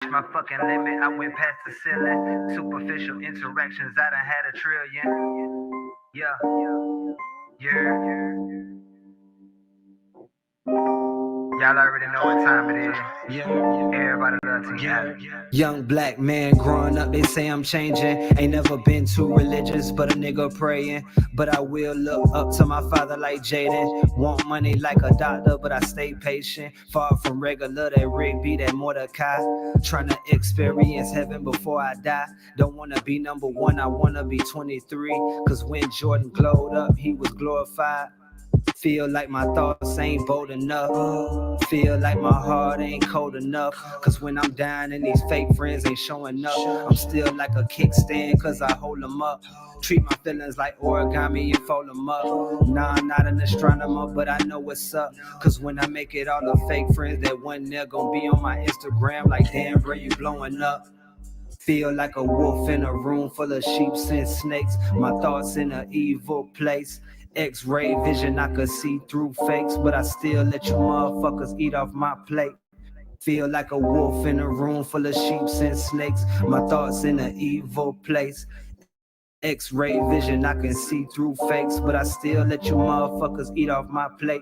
reached my fucking limit. I went past the ceiling. Superficial interactions, I done had a trillion. Yeah, yeah. Y'all already know what time it is. Everybody love Team Allen. Young black man growing up, they say I'm changing. Ain't never been too religious, but a nigga praying. But I will look up to my father like Jaden. Want money like a doctor, but I stay patient. Far from regular, that Rigby, that Mordecai. Trying to experience heaven before I die. Don't wanna be number one, I wanna be 23. Cause when Jordan glowed up, he was glorified. Feel like my thoughts ain't bold enough. Feel like my heart ain't cold enough. Cause when I'm down and these fake friends ain't showing up, I'm still like a kickstand cause I hold them up. Treat my feelings like origami and fold them up. Nah, I'm not an astronomer, but I know what's up. Cause when I make it, all the fake friends that one there gon' be on my Instagram like, damn bro, you blowing up. Feel like a wolf in a room full of sheep and snakes. My thoughts in an evil place. X-ray vision, I could see through fakes, but I still let you motherfuckers eat off my plate. Feel like a wolf in a room full of sheep and snakes. My thoughts in an evil place. X-ray vision, I can see through fakes, but I still let you motherfuckers eat off my plate.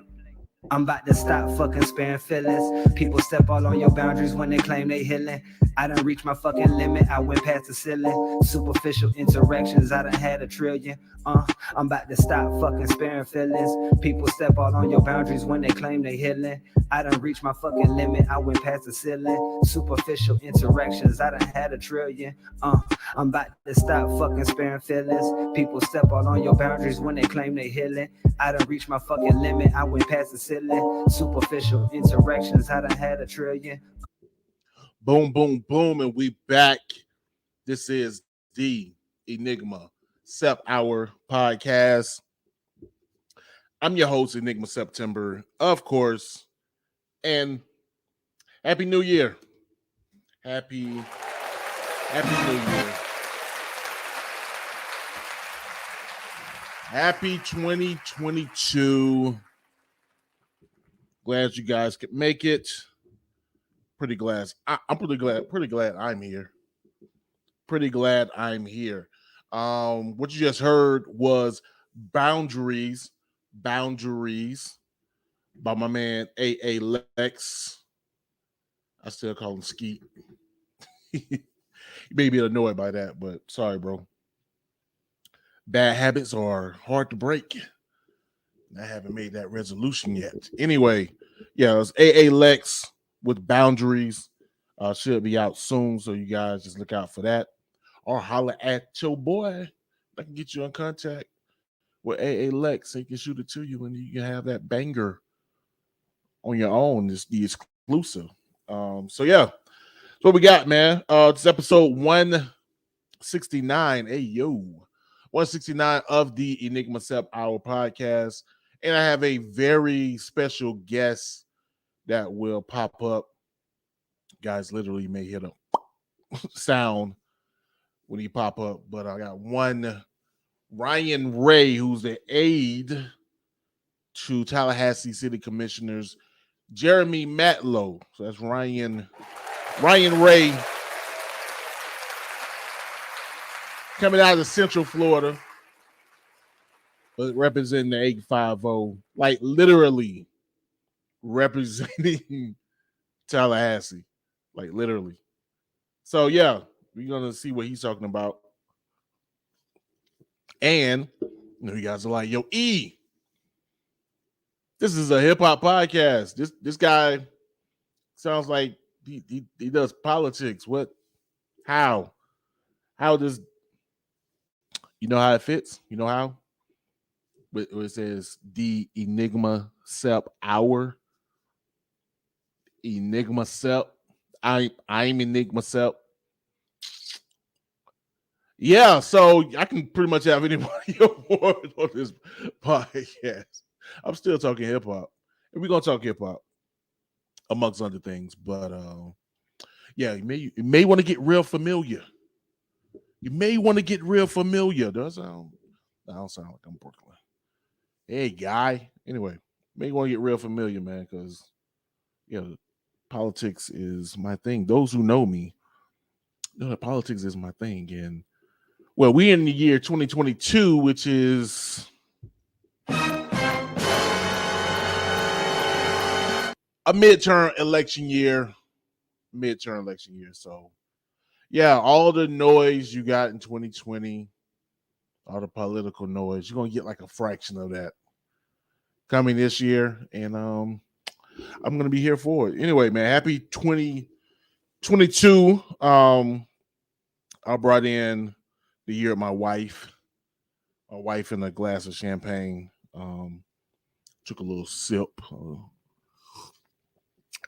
I'm about to stop fucking sparing feelings. People step all on your boundaries when they claim they healing. I done reached my fucking limit, I went past the ceiling. Superficial interactions, I done had a trillion. I'm about to stop fucking sparing feelings. People step all on your boundaries when they claim they healing. I done reached my fucking limit, I went past the ceiling. Superficial interactions, I done had a trillion. I'm about to stop fucking sparing feelings. People step all on your boundaries when they claim they healing. I done reached my fucking limit, I went past the ceiling. Superficial interactions, I done had a trillion. Boom, boom, boom, and we back. This is the Enigma Sept Hour podcast. I'm your host, Enigma September, of course, and Happy New Year. Happy New Year. Happy 2022. Glad you guys could make it. Pretty glad I'm I'm here. Pretty glad I'm here. What you just heard was Boundries by my man Aye Lex. I still call him Skeet. You may be annoyed by that, but sorry, bro. Bad habits are hard to break. I haven't made that resolution yet. Anyway, yeah, it's Aye Lex with Boundries. Should be out soon, so you guys just look out for that. Or holler at your boy. I can get you in contact with Aye Lex. He can shoot it to you, and you can have that banger on your own. It's the exclusive. So yeah, that's what we got, man. It's episode 169. Hey yo, 169 of the Enigma Sept Hour podcast, and I have a very special guest that will pop up. Guys, literally may hear the sound when he pop up, but I got one Ryan Ray, who's the aide to Tallahassee City Commissioners Jeremy Matlow. So that's Ryan Ray, coming out of Central Florida, but representing the 850, like literally representing Tallahassee, like literally. So yeah, we're gonna see what he's talking about. And you guys are like, yo, E, this is a hip hop podcast. This guy sounds like he does politics. What? How does, you know how it fits? You know how? It says the Enigma Sept Hour. Enigma Sept. I'm Enigma Sept. Yeah, so I can pretty much have anybody on this podcast. I'm still talking hip hop, and we're gonna talk hip hop amongst other things. But yeah, you may want to get real familiar. You may want to get real familiar. Does I don't sound like I'm Brooklyn. Hey, guy. Anyway, may want to get real familiar, man, because yeah, politics is my thing. Those who know me politics is my thing. And well, we in the year 2022, which is a midterm election year. So yeah, all the noise you got in 2020, all the political noise, you're gonna get like a fraction of that coming this year. And I'm gonna be here for it. Anyway, man, happy 2022. I brought in the year of my wife and a glass of champagne. Took a little sip of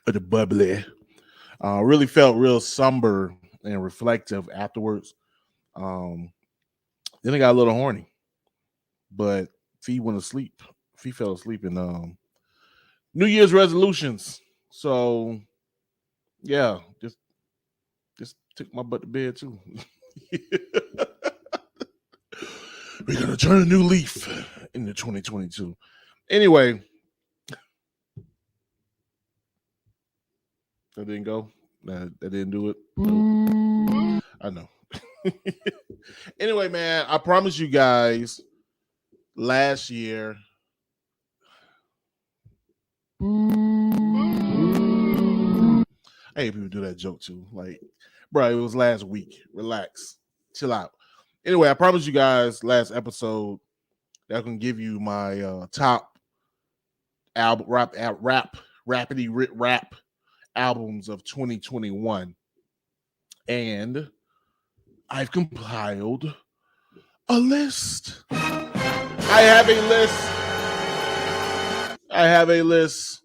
the bubbly. Really felt real somber and reflective afterwards. Then I got a little horny, but Fee went to sleep. Fee fell asleep in New Year's resolutions. So yeah, just took my butt to bed too. We're gonna turn a new leaf into 2022. Anyway, that didn't go. That didn't do it. Nope. I know. Anyway, man, I promised you guys last year. I hate people do that joke too. Like, bro, it was last week. Relax. Chill out. Anyway, I promised you guys last episode that I can give you my top album rapidy rap albums of 2021. And I've compiled a list. I have a list.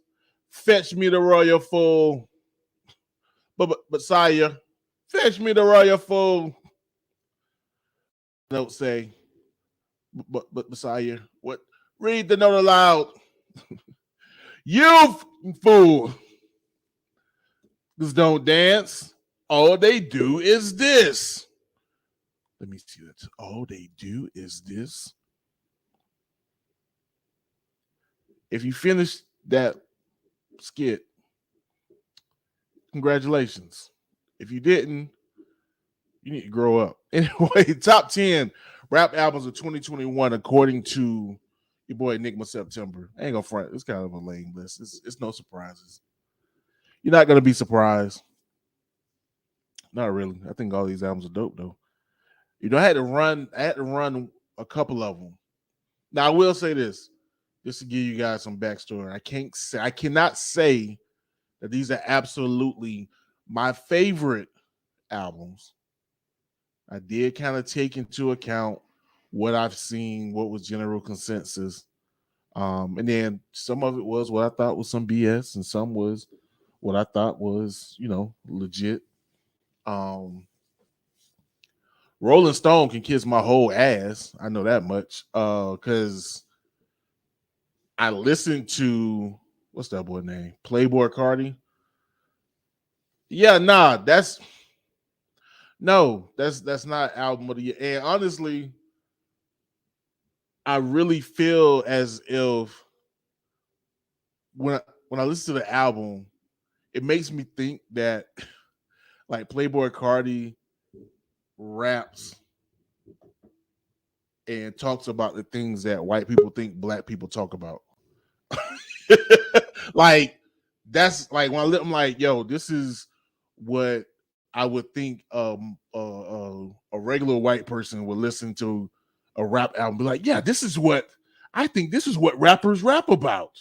Fetch me the royal full. But sire, fetch me the royal full. Note say, but sire, what? Read the note aloud. You fool. Just don't dance. All they do is this. Let me see that. All they do is this. If you finish that skit, congratulations. If you didn't, you need to grow up. Anyway, top 10 rap albums of 2021 according to your boy Enigma September. I ain't gonna front. It's kind of a lame list. It's no surprises. You're not gonna be surprised. Not really. I think all these albums are dope though. You know, I had to run a couple of them. Now I will say this, just to give you guys some backstory. I cannot say that these are absolutely my favorite albums. I did kind of take into account what I've seen, what was general consensus. And then some of it was what I thought was some BS, and some was what I thought was, legit. Rolling Stone can kiss my whole ass. I know that much. Because I listened to, what's that boy name? Playboy Cardi. Yeah, nah, that's not album of the year. And honestly, I really feel as if when I listen to the album, it makes me think that like Playboy Cardi raps and talks about the things that white people think black people talk about. Like that's like when I'm like, yo, this is what I would think a regular white person would listen to a rap album, be like, yeah, this is what I think. This is what rappers rap about.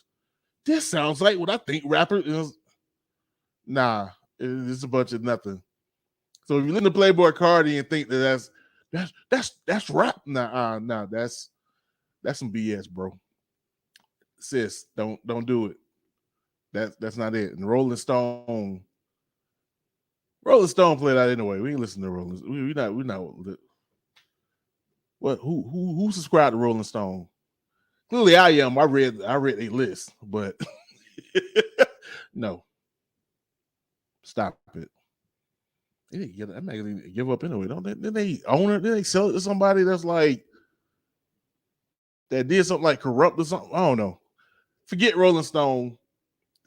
This sounds like what I think rappers is. Nah, it's a bunch of nothing. So if you listen to Playboy Cardi and think that that's rap, nah, that's some BS, bro. Sis, don't do it. That's not it. And Rolling Stone played out anyway. We ain't listen to Rolling. We not. What? Who subscribed to Rolling Stone? Clearly, I am. I read a list, but no. Stop it. That magazine give up anyway, don't they? Then they own it. Then they sell it to somebody that's like that did something like corrupt or something. I don't know. Forget Rolling Stone.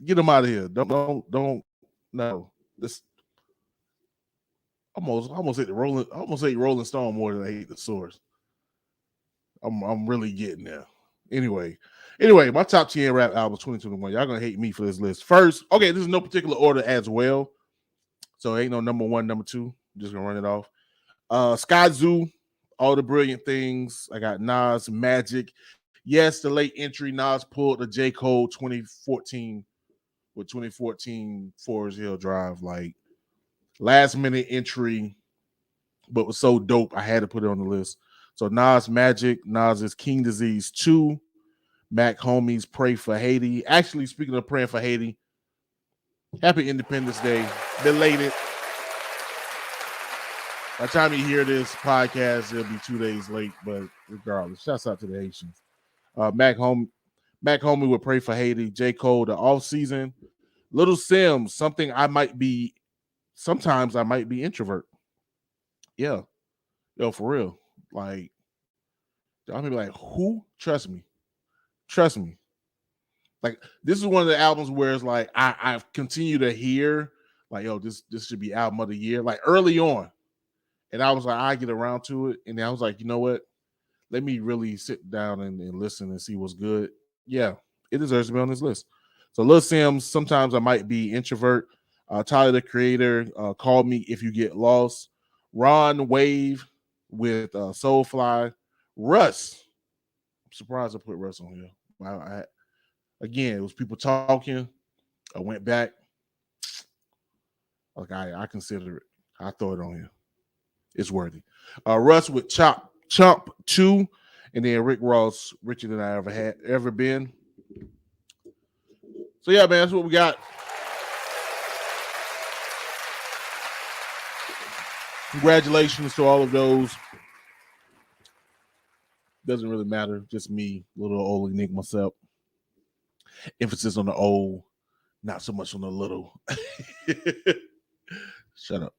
Get them out of here. Don't. No. This almost hate Rolling Stone more than I hate the Source. I'm really getting there. Anyway, my top 10 rap albums 2021. Y'all gonna hate me for this list. First, okay, this is no particular order as well. So ain't no number one, number two. I'm just gonna run it off. Sky Zoo, All the Brilliant Things. I got Nas, Magic. Yes, the late entry. Nas pulled the J. Cole 2014 with 2014 Forest Hill Drive. Like last minute entry, but was so dope. I had to put it on the list. So Nas, Magic, Nas's King Disease 2, Mac Homies, Pray for Haiti. Actually, speaking of praying for Haiti, happy Independence Day. Belated. By the time you hear this podcast, it'll be 2 days late, but regardless, shouts out to the Haitians. Mac Homie would Pray for Haiti. J. Cole, The Off Season. Little Sims, sometimes I might be introvert. Yeah. Yo, for real. Like, I'm gonna be like, who? Trust me. Like, this is one of the albums where it's like I continue to hear, like, yo, this should be album of the year. Like early on. And I was like, I get around to it. And I was like, you know what? Let me really sit down and listen and see what's good. Yeah, it deserves to be on this list. So Lil Sims, sometimes I might be introvert. Tyler, the Creator, Call Me If You Get Lost. Ron Wave with Soulfly. Russ. I'm surprised I put Russ on here. Again, it was people talking. I went back. Like I consider it. I throw it on here. It's worthy. Russ with Chomp 2, and then Rick Ross, Richer Than I Ever Been. So yeah, man, that's what we got. Congratulations to all of those. Doesn't really matter. Just me, little old Enigma Sept. Emphasis on the old, not so much on the little. Shut up.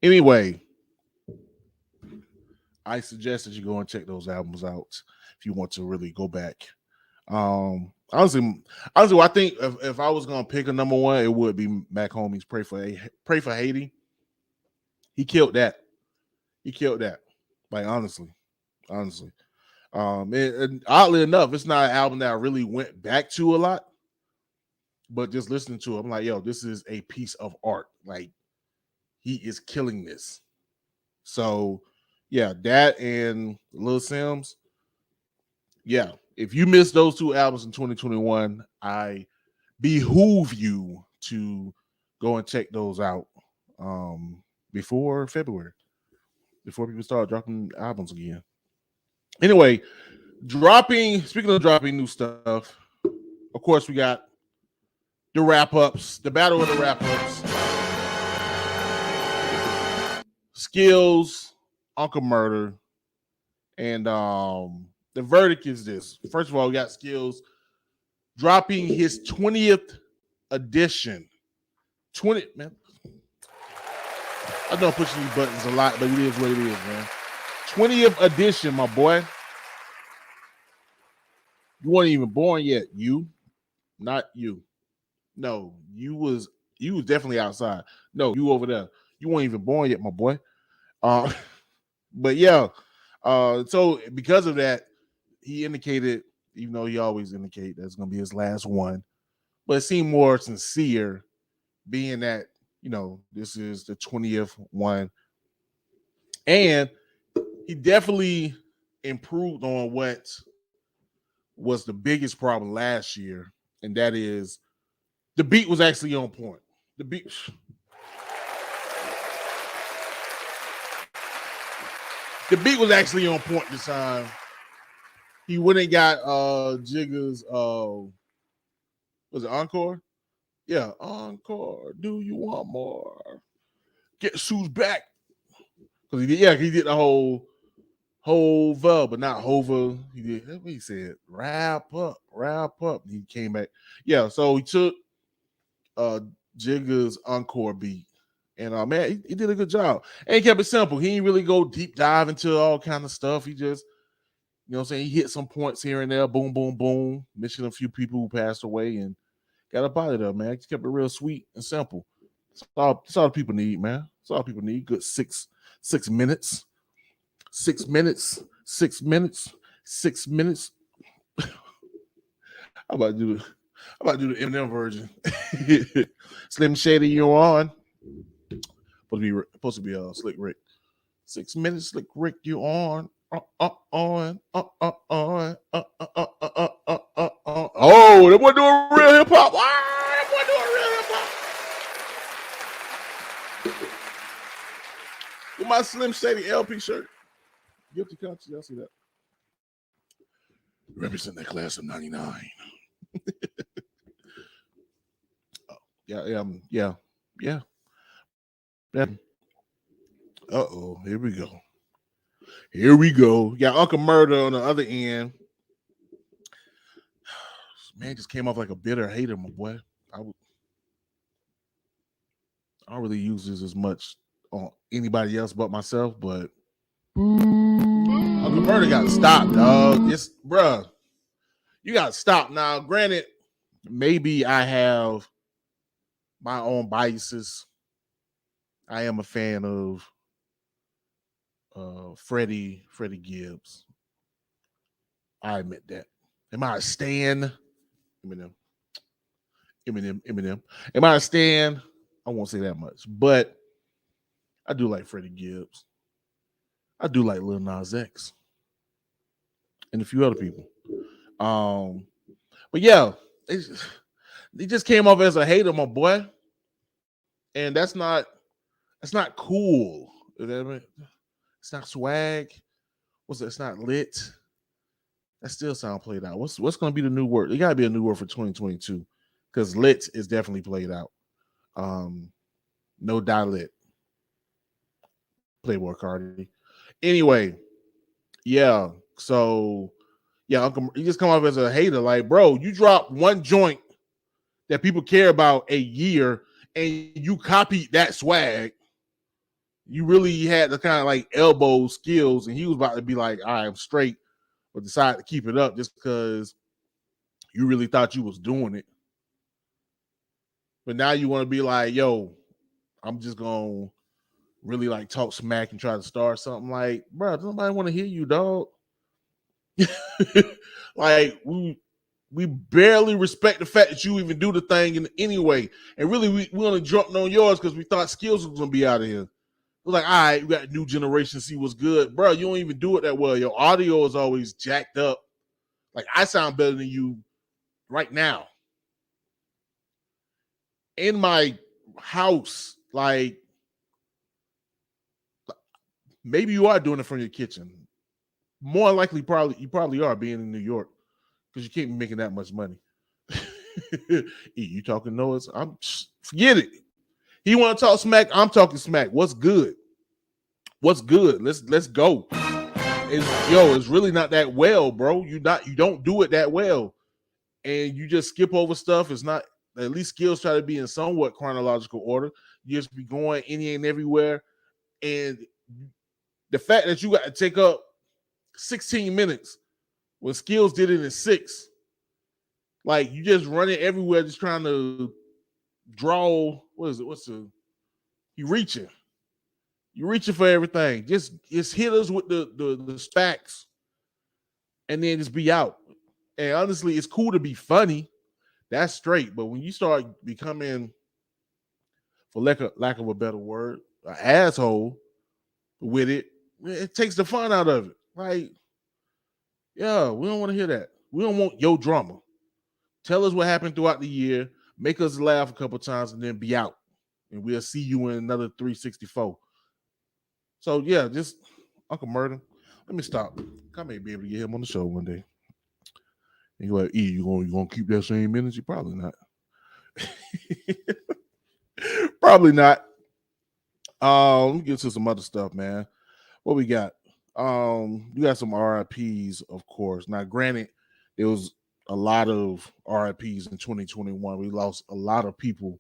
Anyway, I suggest that you go and check those albums out if you want to really go back. Honestly, I think if I was gonna pick a number one, it would be Mac Homie's Pray for Haiti. He killed that. Like honestly. And oddly enough, it's not an album that I really went back to a lot, but just listening to it, I'm like, yo, this is a piece of art. Like, he is killing this. So, yeah, that and Lil Sims. Yeah, if you missed those two albums in 2021, I behoove you to go and check those out before February, before people start dropping albums again. Anyway, speaking of dropping new stuff, of course, we got the wrap-ups, the battle of the wrap-ups. Skillz, Uncle Murda, and the verdict is this. First of all, we got Skillz dropping his 20th edition. 20, man. I know I'm pushing these buttons a lot, but it is what it is, man. 20th edition, my boy. You weren't even born yet. You, not you. No, you was definitely outside. No, you over there. You weren't even born yet, my boy. But yeah, so because of that, he indicated, even though he always indicate that's gonna be his last one, but it seemed more sincere, being that, you know, this is the 20th one, and he definitely improved on what was the biggest problem last year, and that is the beat was actually on point. The beat. The beat was actually on point this time. He went and got Jigga's was it Encore? Yeah, Encore. Do you want more? Get Sue's back. Because he did the whole Hova, but not Hova. He did what he said. Wrap up. He came back. Yeah, so he took Jigga's Encore beat. And man, he did a good job. And he kept it simple. He didn't really go deep dive into all kind of stuff. He just, you know what I'm saying, he hit some points here and there, boom, boom, boom, mentioned a few people who passed away and got up out of there, man. He kept it real sweet and simple. That's all people need, man. That's all people need. Good 6 minutes. 6 minutes. 6 minutes. 6 minutes. How about do the Eminem version? Slim Shady, you on? Supposed to be Slick Rick. 6 minutes, Slick Rick, you on? On. Oh, that boy doing real hip hop. That boy doing real hip hop. With my Slim Shady LP shirt. Guilty conscience, y'all see that? Represent that class of 99. Yeah. Uh-oh, here we go. Yeah, Uncle Murda on the other end. Man, just came off like a bitter hater, my boy. I don't really use this as much on anybody else but myself, but Uncle Murda got to stop, dog. Bruh, you got to stop. Now, granted, maybe I have my own biases. I am a fan of Freddie Gibbs. I admit that. Am I a stan? Eminem. Am I a stan? I won't say that much, but I do like Freddie Gibbs. I do like Lil Nas X and a few other people. But yeah, he just came off as a hater, my boy, and that's not cool. It's not swag. It's not lit. That still sound played out. What's going to be the new word? It got to be a new word for 2022 because lit is definitely played out. No die lit. Playboy Cardi. Anyway, yeah. So yeah, Uncle, you just come off as a hater. Like, bro, you dropped one joint that people care about a year, and you copied that swag. You really had to kind of like elbow Skillz, and he was about to be like, all right, I'm straight, but decided to keep it up just because you really thought you was doing it. But now you want to be like, yo, I'm just going to really like talk smack and try to start something. Like, bro, nobody want to hear you, dog. Like, we barely respect the fact that you even do the thing in any way. And really, we only jumped on yours because we thought Skillz was going to be out of here. It was like, all right, we got a new generation, see what's good. Bro, you don't even do it that well. Your audio is always jacked up. Like, I sound better than you right now. In my house, like, maybe you are doing it from your kitchen. More likely, you probably are being in New York because you can't be making that much money. You talking noise? Forget it. He want to talk smack. I'm talking smack. What's good? Let's go. It's really not that well, bro. You don't do it that well, and you just skip over stuff. It's not. At least Skillz try to be in somewhat chronological order. You just be going any and everywhere, and the fact that you got to take up 16 minutes when Skillz did it in 6, like you just running everywhere, just trying to draw. What is it? You reaching for everything. Just hit us with the stacks, and then just be out. And honestly, it's cool to be funny. That's straight. But when you start becoming, for lack of a better word, an asshole with it, it takes the fun out of it. Like, yeah, we don't want to hear that. We don't want your drama. Tell us what happened throughout the year. Make us laugh a couple times and then be out. And we'll see you in another 364. So, yeah, just Uncle Murda. Let me stop. I may be able to get him on the show one day. And you're like, E, you gonna keep that same energy? Probably not. Probably not. Let me get to some other stuff, man. What we got? We got some RIPs, of course. Now, granted, there was a lot of RIPs in 2021. We lost a lot of people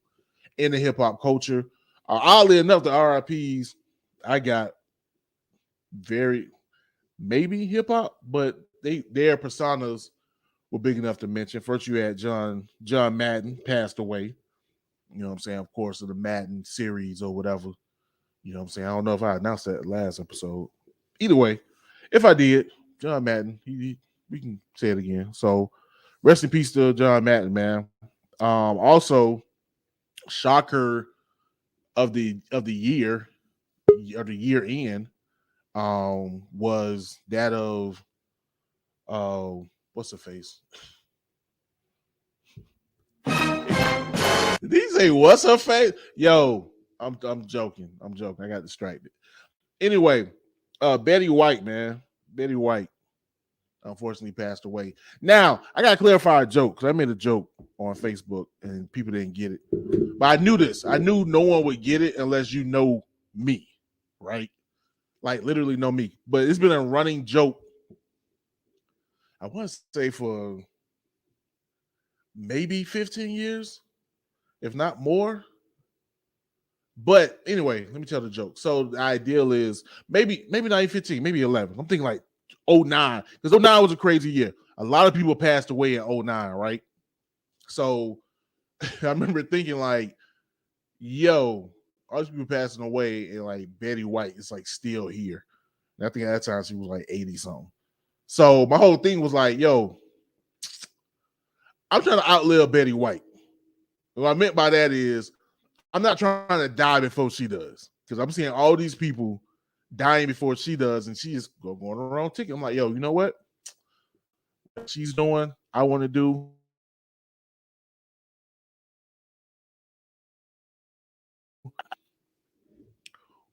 in the hip hop culture. Oddly enough, the RIPs I got very maybe hip hop, but their personas were big enough to mention. First, you had John Madden passed away. You know what I'm saying? Of course, of the Madden series or whatever. You know what I'm saying? I don't know if I announced that last episode. Either way, if I did, John Madden, we can say it again. So rest in peace to John Madden, man. Also, shocker of the year or the year end was that of what's the face? Did he say what's her face? Yo, I'm joking. I'm joking. I got distracted. Anyway, Betty White, man. Betty White unfortunately passed away. Now, I gotta clarify a joke because I made a joke on Facebook and people didn't get it. But I knew this. I knew no one would get it unless you know me, right? Like literally know me. But it's been a running joke. I want to say for maybe 15 years, if not more. But anyway, let me tell the joke. So the ideal is maybe not even 15, maybe 11. I'm thinking like 09, because 09 was a crazy year. A lot of people passed away in 09, right? So I remember thinking like, yo, all these people passing away, and like Betty White is like still here. And I think at that time she was like 80 something. So my whole thing was like, yo, I'm trying to outlive Betty White. What I meant by that is I'm not trying to die before she does, because I'm seeing all these people dying before she does, and she is going on her own ticket. I'm like, yo, you know what? What she's doing, I want to do.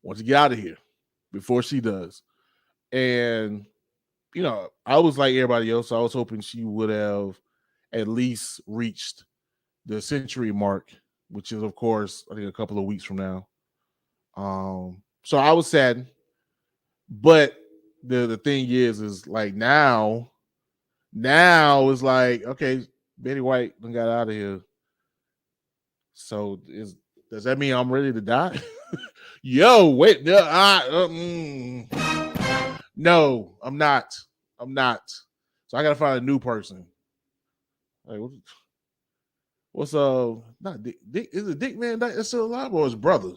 Want to get out of here before she does. And, you know, I was like everybody else. So I was hoping she would have at least reached the century mark, which is, of course, I think a couple of weeks from now. So I was saddened. But the thing is like now it's like, okay, Betty White done got out of here. So does that mean I'm ready to die? Yo, wait, no, no, I'm not. I'm not. So I gotta find a new person. Like, what's not Dick? Is it Dick Van Dyke that's still alive, or his brother?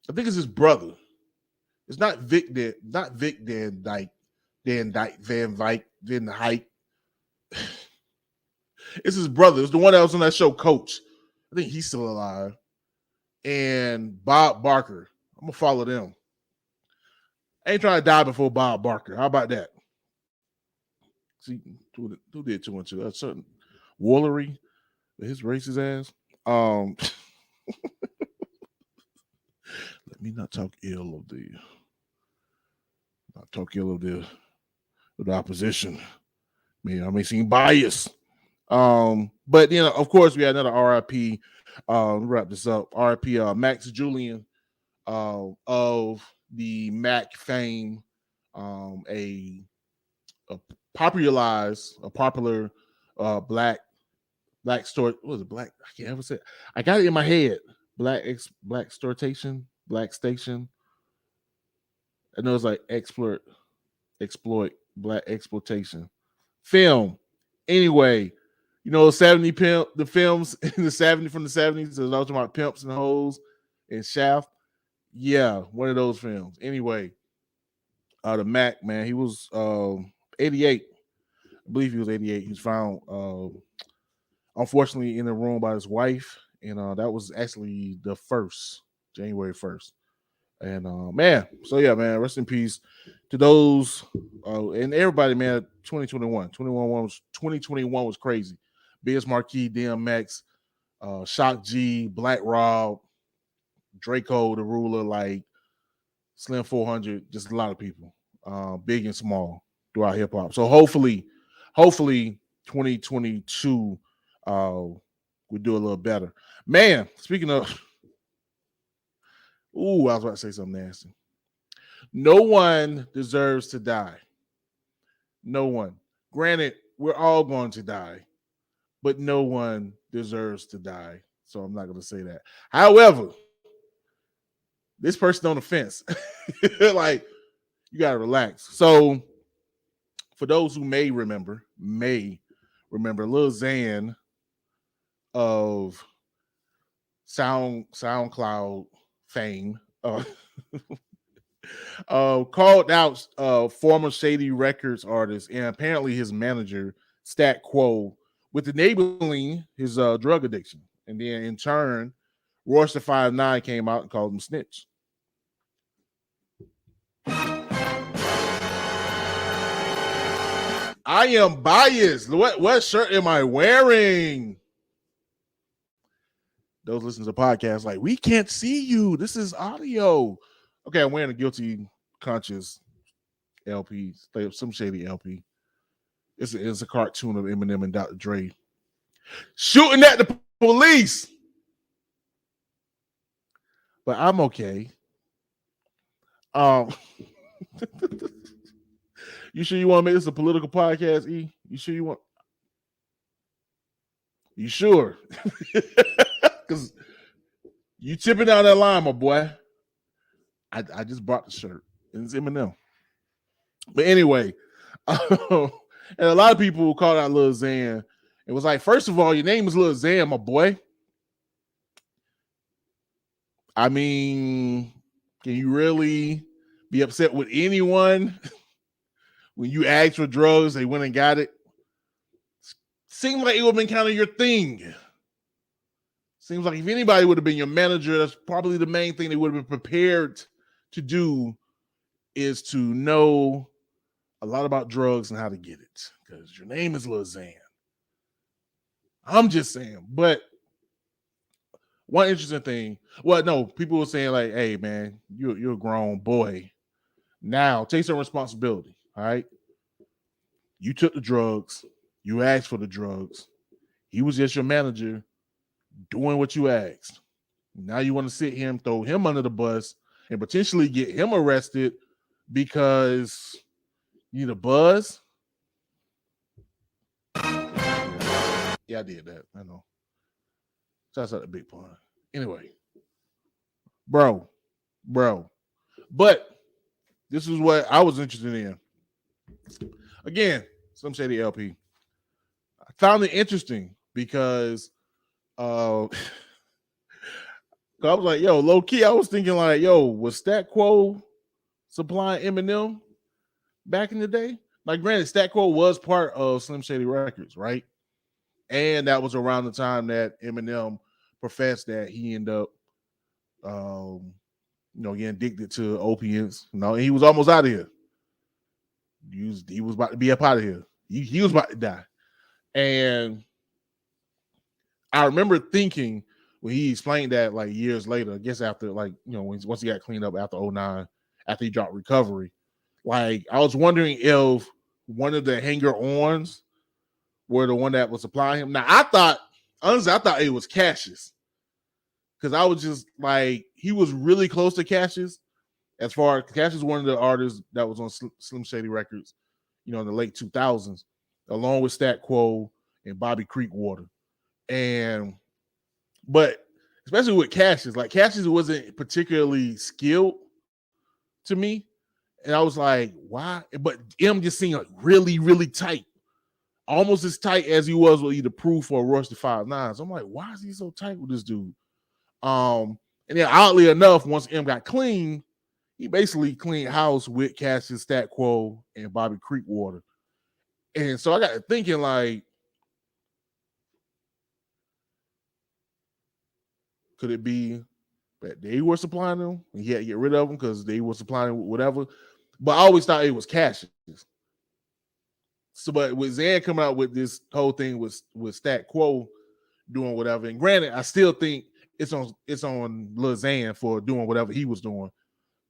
I think it's his brother. It's not Vic Van Dyke, Van Dyke. It's his brother. It's the one that was on that show, Coach. I think he's still alive. And Bob Barker. I'm gonna follow them. I ain't trying to die before Bob Barker. How about that? See, who did too much of that? Certain Woolery, his racist ass. Let me not talk ill of the opposition. I may seem biased. But you know, of course, we had another RIP. Wrap this up. RIP Max Julian of the Mac fame, a popular black story. What was it? Black? I can't ever say it. I got it in my head. Black exploitation. Black station. I know it's like exploit, black exploitation film. Anyway, you know, the films in the 70s from the 70s. There's also about Pimps and Hoes and Shaft. Yeah, one of those films. Anyway, the Mac, man, he was 88. I believe he was 88. He was found unfortunately in the room by his wife, and that was actually the January 1st. And man, so yeah, man, rest in peace to those and everybody, man. 2021 was crazy. Biz Marquis, DMX, Shock G, Black Rob, Draco, the Ruler, like Slim 400, just a lot of people, big and small throughout hip hop. So hopefully 2022 we do a little better. Man, speaking of, I was about to say something nasty. No one deserves to die. No one. Granted, we're all going to die, but no one deserves to die. So I'm not going to say that. However, this person on the fence, like, you got to relax. So for those who may remember Lil Xan of SoundCloud fame, called out former Shady Records artist and apparently his manager, Stat Quo, with enabling his drug addiction. And then in turn, Royce the 5'9" came out and called him snitch. I am biased. What shirt am I wearing? Those listening to podcasts like, we can't see you. This is audio. Okay, I'm wearing a Guilty Conscious LP, some shady LP. It's a cartoon of Eminem and Dr. Dre shooting at the police. But I'm okay. You sure you want to make this a political podcast, E? You sure you want? You sure? Because you tipping down that line, my boy. I just bought the shirt. It's Eminem. But anyway, and a lot of people called out Lil Xan. It was like, first of all, your name is Lil Xan, my boy. I mean, can you really be upset with anyone when you asked for drugs, they went and got it? Seems like it would have been kind of your thing. Seems like if anybody would have been your manager, that's probably the main thing they would have been prepared to do, is to know a lot about drugs and how to get it, because your name is Lil Xan. I'm just saying. But one interesting thing, well, no, people were saying like, hey, man, you're a grown boy. Now take some responsibility, all right? You took the drugs. You asked for the drugs. He was just your manager doing what you asked. Now you want to sit him, throw him under the bus, and potentially get him arrested because you need a buzz? Yeah, I did that. I know. That's not a big pun. Anyway, bro. But this is what I was interested in. Again, some shady LP. I found it interesting because I was like, yo, low key, I was thinking like, yo, was Stat Quo supplying Eminem back in the day? Like, granted, Stat Quo was part of Slim Shady Records, right? And that was around the time that Eminem professed that he ended up, getting addicted to opiates. He was almost out of here. He was about to be up out of here. He was about to die. And I remember thinking when he explained that like years later, I guess after once he got cleaned up after 2009, after he dropped Recovery, like I was wondering if one of the hanger-ons were the one that was supplying him. Now I thought it was Cassius, because I was just like, he was really close to Cassius. As far as Cassius, one of the artists that was on Slim Shady Records, in the late 2000s, along with Stat Quo and Bobby Creekwater. But especially with Cassius, like Cassius wasn't particularly skilled to me. And I was like, why? But M just seemed like really, really tight. Almost as tight as he was with either Proof or Royce the 5'9". So I'm like, why is he so tight with this dude? And then oddly enough, once M got clean, he basically cleaned house with Cassius, Stat Quo, and Bobby Creekwater. And so I got thinking, like, could it be that they were supplying them and he had to get rid of them because they were supplying whatever? But I always thought it was Cassius. So, but with Xan coming out with this whole thing with Stat Quo doing whatever, and granted, I still think it's on Lil Xan for doing whatever he was doing.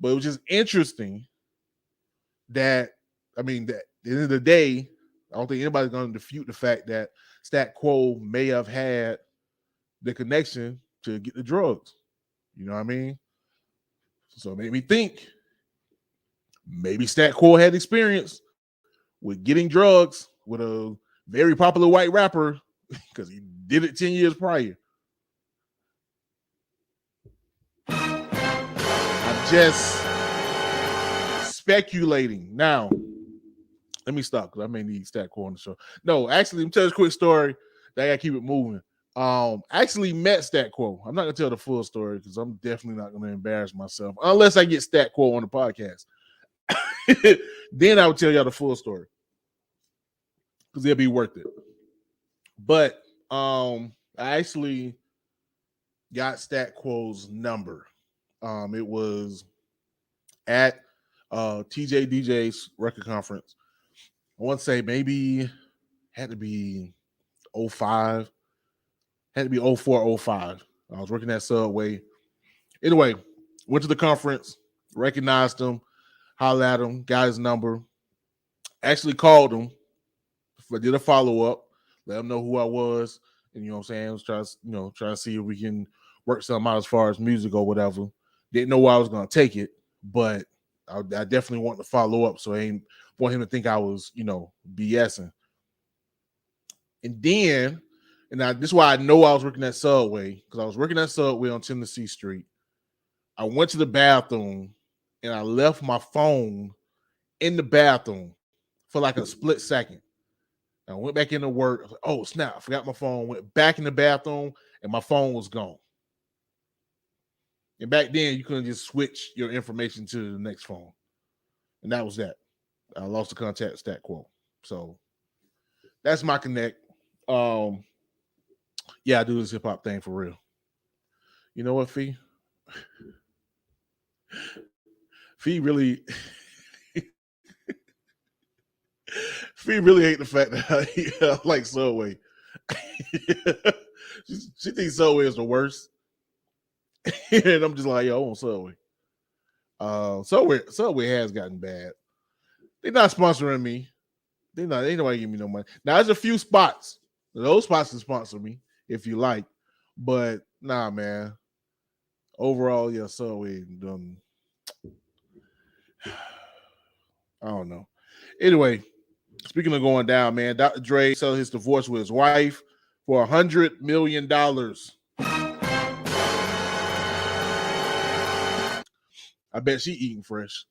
But it was just interesting that, at the end of the day, I don't think anybody's going to dispute the fact that Stat Quo may have had the connection to get the drugs. You know what I mean? So it made me think maybe Stat Quo had experience with getting drugs with a very popular white rapper because he did it 10 years prior. I'm just speculating. Now, let me stop because I may need Stat Quo on the show. No, actually, let me tell you a quick story that I got to keep it moving. Actually met Stat Quo. I'm not gonna tell the full story because I'm definitely not gonna embarrass myself unless I get Stat Quo on the podcast. Then I would tell y'all the full story because it'll be worth it. But I actually got Stat Quo's number. It was at TJ DJ's record conference. I want to say maybe had to be 05, had to be 04, 05. I was working at Subway. Anyway, went to the conference, recognized him, hollered at him, got his number, actually called him, did a follow-up, let him know who I was, and you know what I'm saying, I was trying to see if we can work something out as far as music or whatever. Didn't know where I was going to take it, but I definitely want to follow up, so I ain't want him to think I was, BSing. And then, this is why I know I was working at Subway, because I was working at Subway on Tennessee Street. I went to the bathroom, and I left my phone in the bathroom for like a split second. I went back into work. I was like, oh, snap, I forgot my phone. Went back in the bathroom, and my phone was gone. And back then, you couldn't just switch your information to the next phone. And that was that. I lost the contact Stat Quo. So that's my connect. Yeah, I do this hip-hop thing for real. You know what, Fee? Fee really... Fee really hate the fact that I like Subway. she thinks Subway is the worst. And I'm just like, yo, I want Subway. Subway has gotten bad. They're not sponsoring me. Ain't nobody giving me no money. Now there's a few spots. Those spots can sponsor me if you like. But nah, man. Overall, yeah, Subway done. I don't know. Anyway, speaking of going down, man, Dr. Dre settled his divorce with his wife for $100 million. I bet she eating fresh.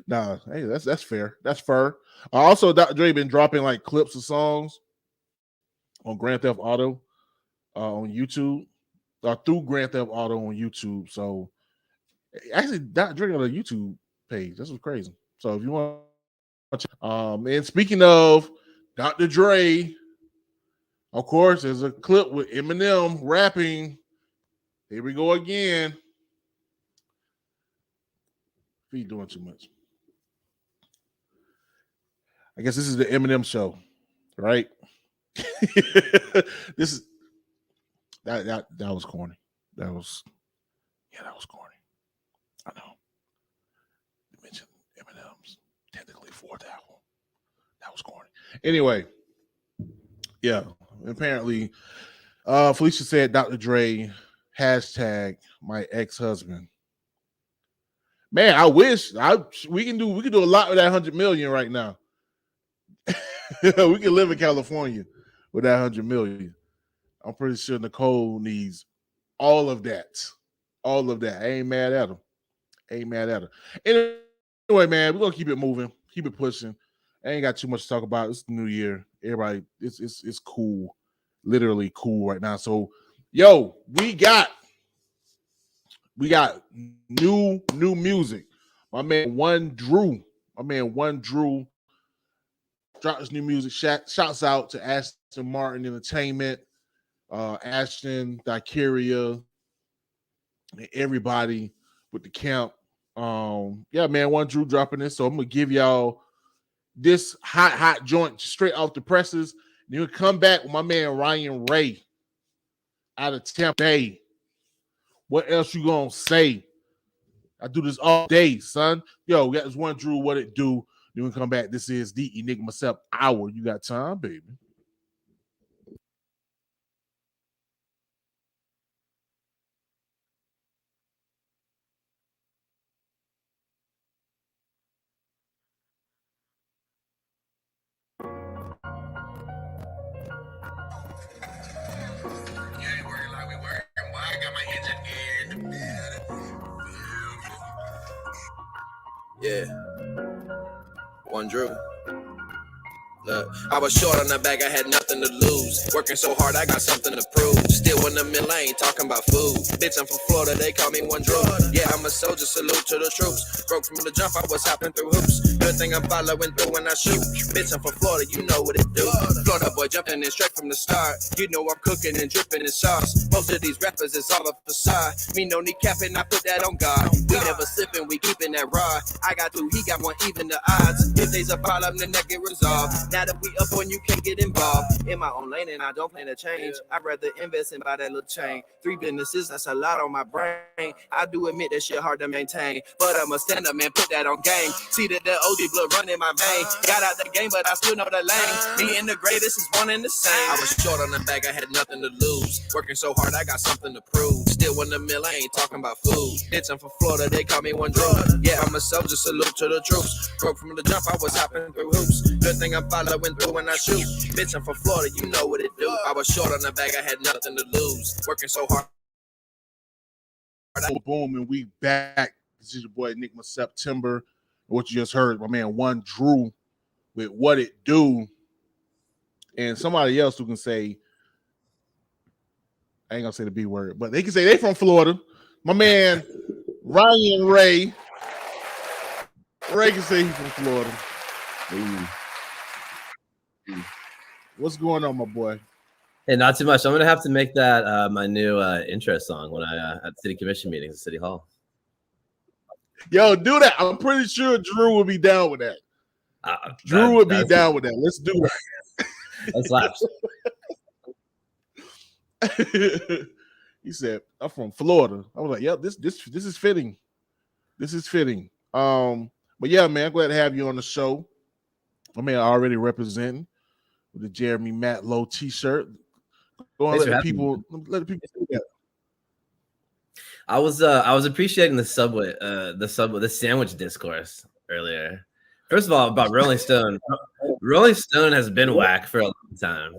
Nah, hey, that's fair. That's fair. Also, Dr. Dre been dropping like clips of songs on Grand Theft Auto on YouTube, through Grand Theft Auto on YouTube. So actually, Dr. Dre got a YouTube page. This was crazy. So if you want to, and speaking of Dr. Dre, of course, there's a clip with Eminem rapping. Here we go again. He doing too much. I guess this is the Eminem show, right? This is that was corny. That was corny. I know. You mentioned Eminem's technically fourth album. That was corny. Anyway, yeah. Apparently, Felicia said Dr. Dre hashtag my ex-husband. Man, I wish we can do a lot with that 100 million right now. We can live in California with that 100 million. I'm pretty sure Nicole needs all of that. All of that. I ain't mad at him. Anyway, man, we're gonna keep it moving, keep it pushing. I ain't got too much to talk about. It's the new year. Everybody, it's cool, literally cool right now. So, yo, we got new music. My man One.Will dropped his new music. Shouts out to Aston Martin Entertainment, Ashton, Daikiria, and everybody with the camp. Yeah, man, One.Will dropping this. So I'm gonna give y'all this hot joint straight off the presses. Then we'll come back with my man Ryan Ray out of Tampa. Hey, what else you gonna say? I do this all day, son. Yo, we got this One.Will, what it do. Then we come back. This is the Enigma Sept Hour. You got time, baby. Yeah. One.Will. Look, I was short on the bag, I had nothing to lose. Working so hard, I got something to prove. Still in the middle, I ain't talking about food. Bitch, I'm from Florida, they call me One Drew. Yeah, I'm a soldier, salute to the troops. Broke from the jump, I was hopping through hoops. Good thing I'm following through when I shoot. Bitch, I'm from Florida, you know what it do. Florida boy jumping in straight from the start. You know I'm cooking and dripping in sauce. Most of these rappers is all a facade. Me no need capping, I put that on God. We never slipping, we keeping that raw. I got two, he got one, even the odds. If there's a problem, then that get resolved. Now that we up on you, can't get involved. In my own lane, and I don't plan to change. I'd rather invest and buy that little chain. 3 businesses, that's a lot on my brain. I do admit that shit hard to maintain, but I'm a stand up man, put that on game. See that the OG blood running my vein. Got out the game, but I still know the lane. Me and the greatest is one and the same. I was short on the bag, I had nothing to lose. Working so hard, I got something to prove. Still in the mill, I ain't talking about food. Bitch, I'm from Florida, they call me One Drew. Yeah, I'm a soldier, salute to the troops. Broke from the jump, I was hopping through hoops. Good thing I'm following through when I shoot. Bitch, I'm from Florida, you know what it do. I was short on the bag, I had nothing to lose. Working so hard. Boom, and we back. This is your boy Enigma September. What you just heard, my man One Drew with What It Do. And somebody else who can say, I ain't gonna say the B word, but they can say they from Florida. My man Ryan Ray. Ray can say he's from Florida. What's going on, my boy? Hey, not too much. I'm gonna have to make that my new intro song when I at city commission meetings at City Hall. Yo, do that. I'm pretty sure Drew will be down with that. Drew would be down with that. Let's do that. That slaps. He said, "I'm from Florida." I was like, "Yep, this is fitting. This is fitting." But yeah, man, I'm glad to have you on the show. My man already representing with the Jeremy Matlow T-shirt. Go on, let the people see that. I was appreciating the sandwich discourse earlier. First of all, about Rolling Stone. Rolling Stone has been whack for a long time.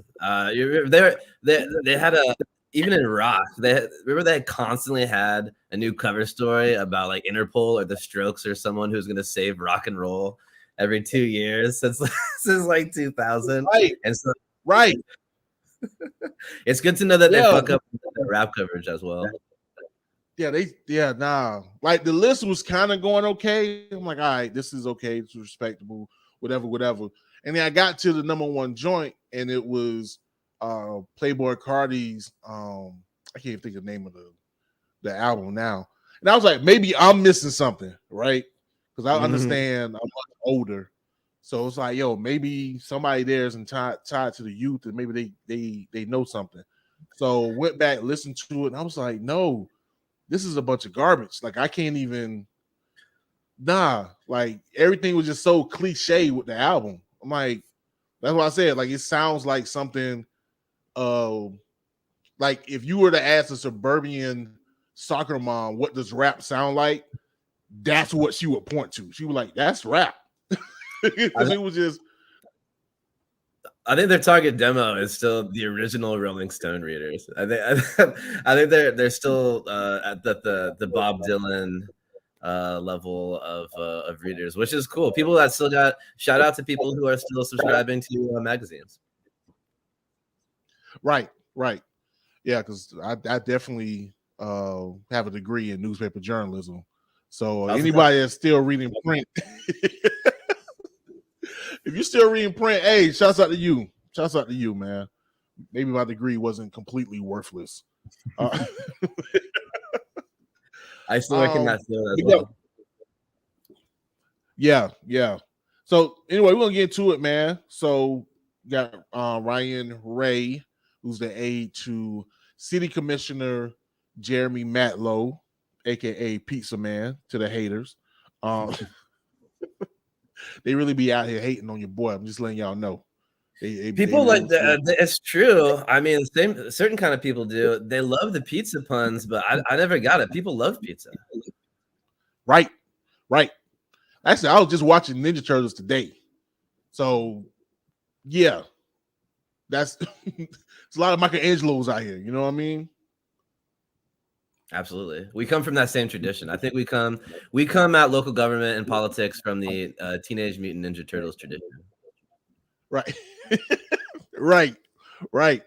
They had even in rock, they had constantly had a new cover story about like Interpol or the Strokes or someone who's going to save rock and roll every 2 years since like 2000. Right. And so, right. It's good to know that they fuck up the rap coverage as well. Like the list was kind of going okay. I'm like, all right, this is okay, it's respectable, whatever. And then I got to the number one joint, and it was Playboy Cardi's I can't think of the name of the album now. And I was like, maybe I'm missing something, right? Because I understand I'm much older. So it's like, yo, maybe somebody there is tied to the youth, and maybe they know something. So went back, listened to it, and I was like, no, this is a bunch of garbage. Like I can't even. Like everything was just so cliche with the album. I'm like, that's what I said. Like it sounds like something. Like if you were to ask a suburban soccer mom, what does rap sound like? That's what she would point to. She was like, that's rap. Because it was just. I think their target demo is still the original Rolling Stone readers. I think they're still at the Bob Dylan level of readers, which is cool. People that still got shout out to people who are still subscribing to magazines. Right. Yeah, because I definitely have a degree in newspaper journalism. So anybody that's still reading print, if you're still reading print, hey, shouts out to you. Shouts out to you, man. Maybe my degree wasn't completely worthless. I still recognize that as well. Yeah. So anyway, we're gonna get into it, man. So we got Ryan Ray, who's the aide to City Commissioner Jeremy Matlow, aka Pizza Man to the haters. They really be out here hating on your boy. I'm just letting y'all know. People like that. It's true. I mean, certain kind of people do. They love the pizza puns, but I never got it. People love pizza. Right. Actually, I was just watching Ninja Turtles today. So, yeah. It's a lot of Michelangelos out here. You know what I mean? Absolutely. We come from that same tradition. I think we come at local government and politics from the Teenage Mutant Ninja Turtles tradition. Right. Right. Right.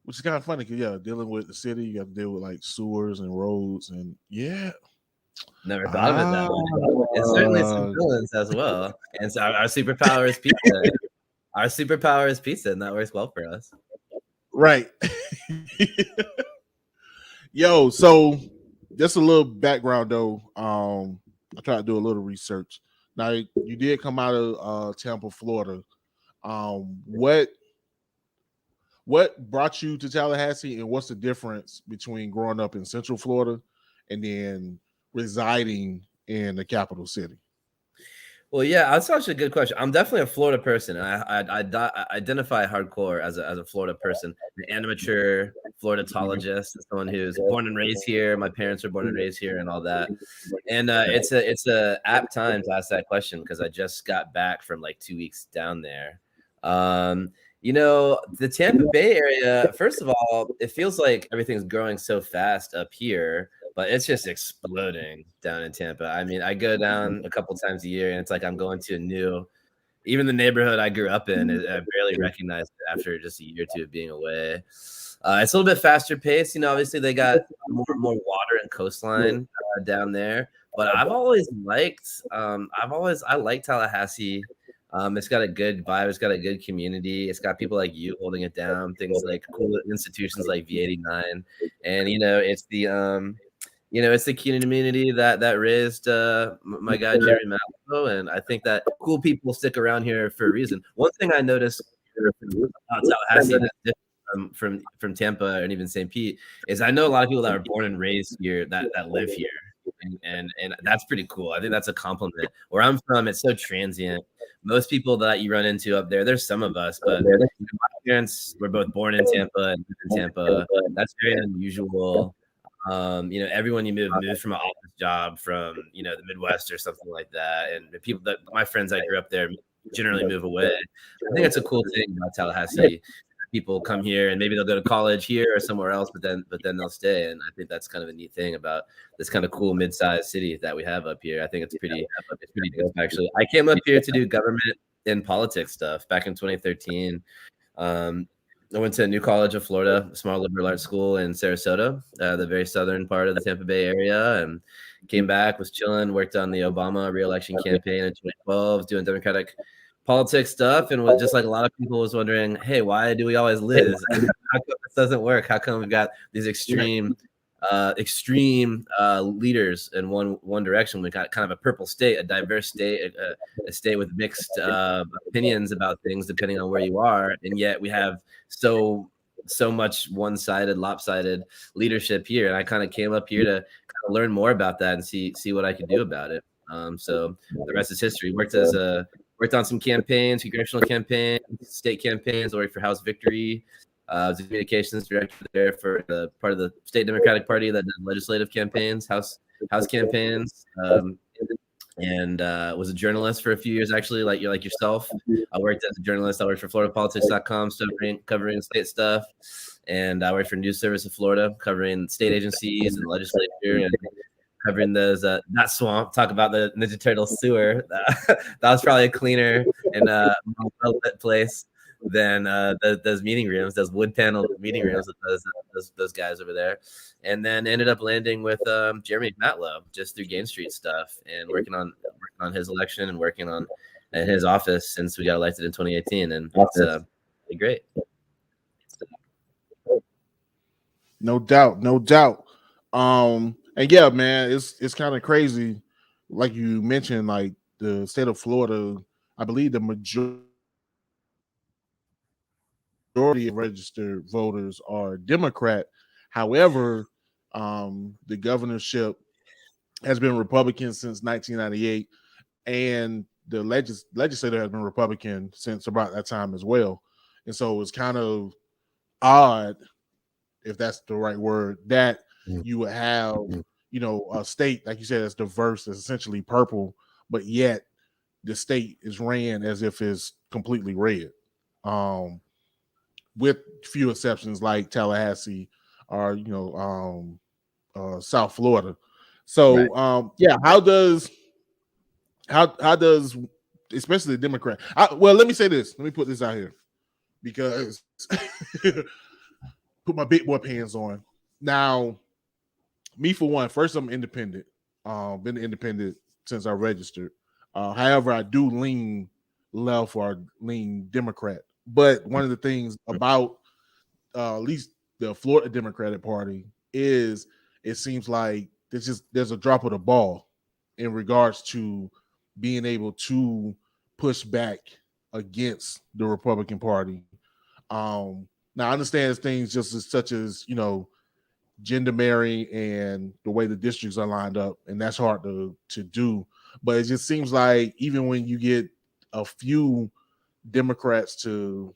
Which is kind of funny because dealing with the city, you have to deal with like sewers and roads and Never thought of it that way. And certainly some villains as well. And so our superpower is pizza. Our superpower is pizza, and that works well for us. Right. Yo, so just a little background though. I tried to do a little research. Now you did come out of Tampa, Florida. What brought you to Tallahassee, and what's the difference between growing up in Central Florida and then residing in the capital city? Well, yeah, that's actually a good question. I'm definitely a Florida person. I identify hardcore as a Florida person, an amateur Floridatologist, someone who's born and raised here. My parents were born and raised here, and all that. And it's a apt time to ask that question because I just got back from like 2 weeks down there. The Tampa Bay area, first of all, it feels like everything's growing so fast up here, but it's just exploding down in Tampa. I mean, I go down a couple times a year, and it's like I'm going to even the neighborhood I grew up in, I barely recognized it after just a year or two of being away. It's a little bit faster paced. Obviously they got more water and coastline down there, but I've always liked, I like Tallahassee. It's got a good vibe. It's got a good community. It's got people like you holding it down. Things like cool institutions like V89, and it's the it's the community that raised my guy Jerry Mallow, and I think that cool people stick around here for a reason. One thing I noticed about Tallahassee from Tampa and even St. Pete is I know a lot of people that are born and raised here that live here. And that's pretty cool. I think that's a compliment. Where I'm from, it's so transient. Most people that you run into up there, there's some of us, but my parents were both born in Tampa and lived in Tampa. That's very unusual. Everyone you move from an office job from the Midwest or something like that, and the people that my friends I grew up there generally move away. I think it's a cool thing about Tallahassee. People come here and maybe they'll go to college here or somewhere else, but then they'll stay. And I think that's kind of a neat thing about this kind of cool mid-sized city that we have up here. I think it's pretty dope, actually. I came up here to do government and politics stuff back in 2013. I went to New College of Florida, a small liberal arts school in Sarasota, the very southern part of the Tampa Bay area, and came back, was chilling, worked on the Obama re-election campaign in 2012, doing Democratic politics stuff, and was just like a lot of people was wondering, hey, why do we always lose? How come this doesn't work? How come we've got these extreme leaders in one direction? We got kind of a purple state, a diverse state, a state with mixed opinions about things depending on where you are, and yet we have so much one-sided, lopsided leadership here. And I kind of came up here to kind of learn more about that and see what I could do about it. So the rest is history. Worked on some campaigns, congressional campaigns, state campaigns. I worked for House Victory. I was the communications director there for the part of the state Democratic Party that did legislative campaigns, House campaigns, and was a journalist for a few years, actually, like yourself. I worked as a journalist. I worked for FloridaPolitics.com, covering state stuff. And I worked for News Service of Florida, covering state agencies and legislature and covering those not swamp. Talk about the Ninja Turtle sewer. That was probably a cleaner and more lit place than those meeting rooms, those wood panel meeting rooms with those guys over there. And then ended up landing with Jeremy Matlow just through Gain Street stuff and working on his election and working on in his office since we got elected in 2018. And it's really great. No doubt. And yeah, man, it's kind of crazy. Like you mentioned, like the state of Florida, I believe the majority of registered voters are Democrat. However, the governorship has been Republican since 1998, and the legislature has been Republican since about that time as well. And so it's kind of odd, if that's the right word, that you would have, a state, like you said, that's diverse, that's essentially purple, but yet the state is ran as if it's completely red. With few exceptions like Tallahassee or, South Florida. So, right. how does especially the Democrat. Well, let me say this. Let me put this out here because put my big boy pants on. Now, me for one, first I'm independent. Been independent since I registered. However, I do lean left or lean Democrat. But one of the things about at least the Florida Democratic Party is it seems like there's a drop of the ball in regards to being able to push back against the Republican Party. Now I understand things just such as gender marrying and the way the districts are lined up, and that's hard to do. But it just seems like even when you get a few Democrats to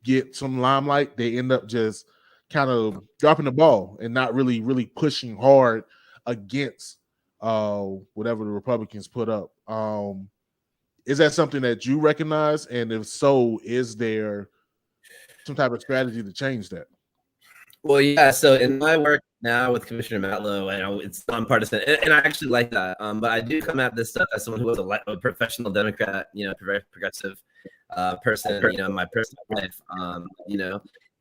get some limelight, they end up just kind of dropping the ball and not really pushing hard against whatever the Republicans put up. Is that something that you recognize? And if so, is there some type of strategy to change that? Well, yeah. So in my work now with Commissioner Matlow, it's nonpartisan, and I actually like that. But I do come at this stuff as someone who was a professional Democrat, progressive person, in my personal life,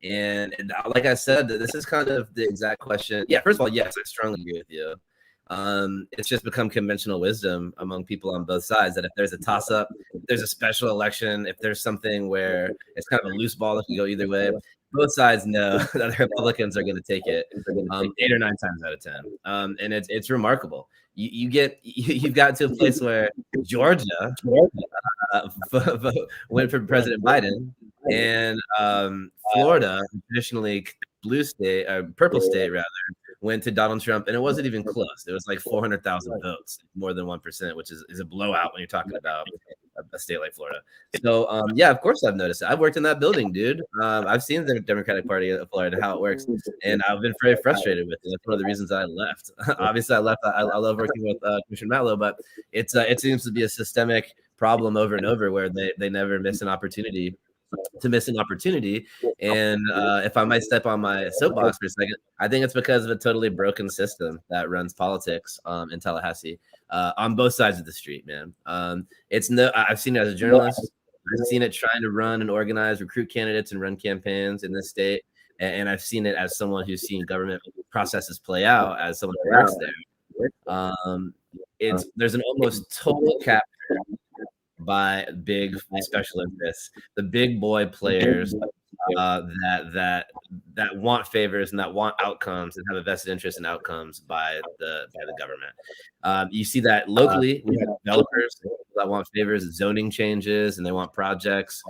and like I said, this is kind of the exact question. Yeah, first of all, yes, I strongly agree with you. It's just become conventional wisdom among people on both sides that if there's a toss-up, if there's a special election, if there's something where it's kind of a loose ball that can go either way, both sides know that the Republicans are going to take it 8 or 9 times out of 10, and it's remarkable. You've got to a place where Georgia went for President Biden, and Florida, traditionally blue state, purple state rather, went to Donald Trump, and it wasn't even close. It was like 400,000 votes, more than 1%, which is a blowout when you're talking about a state like Florida. So, yeah, of course I've noticed it. I've worked in that building, dude. I've seen the Democratic Party of Florida, how it works, and I've been very frustrated with it. That's one of the reasons I left. Obviously, I left. I love working with Commissioner Matlow, but it seems to be a systemic problem over and over where they never miss an opportunity to miss an opportunity. And if I might step on my soapbox for a second, I think it's because of a totally broken system that runs politics in Tallahassee on both sides of the street, man. I've seen it as a journalist. I've seen it trying to run and organize, recruit candidates and run campaigns in this state. And I've seen it as someone who's seen government processes play out as someone who works there. There's an almost total capture by big special interests, the big boy players that want favors and that want outcomes and have a vested interest in outcomes by the government. You see that locally. We have developers that want favors, zoning changes, and they want projects.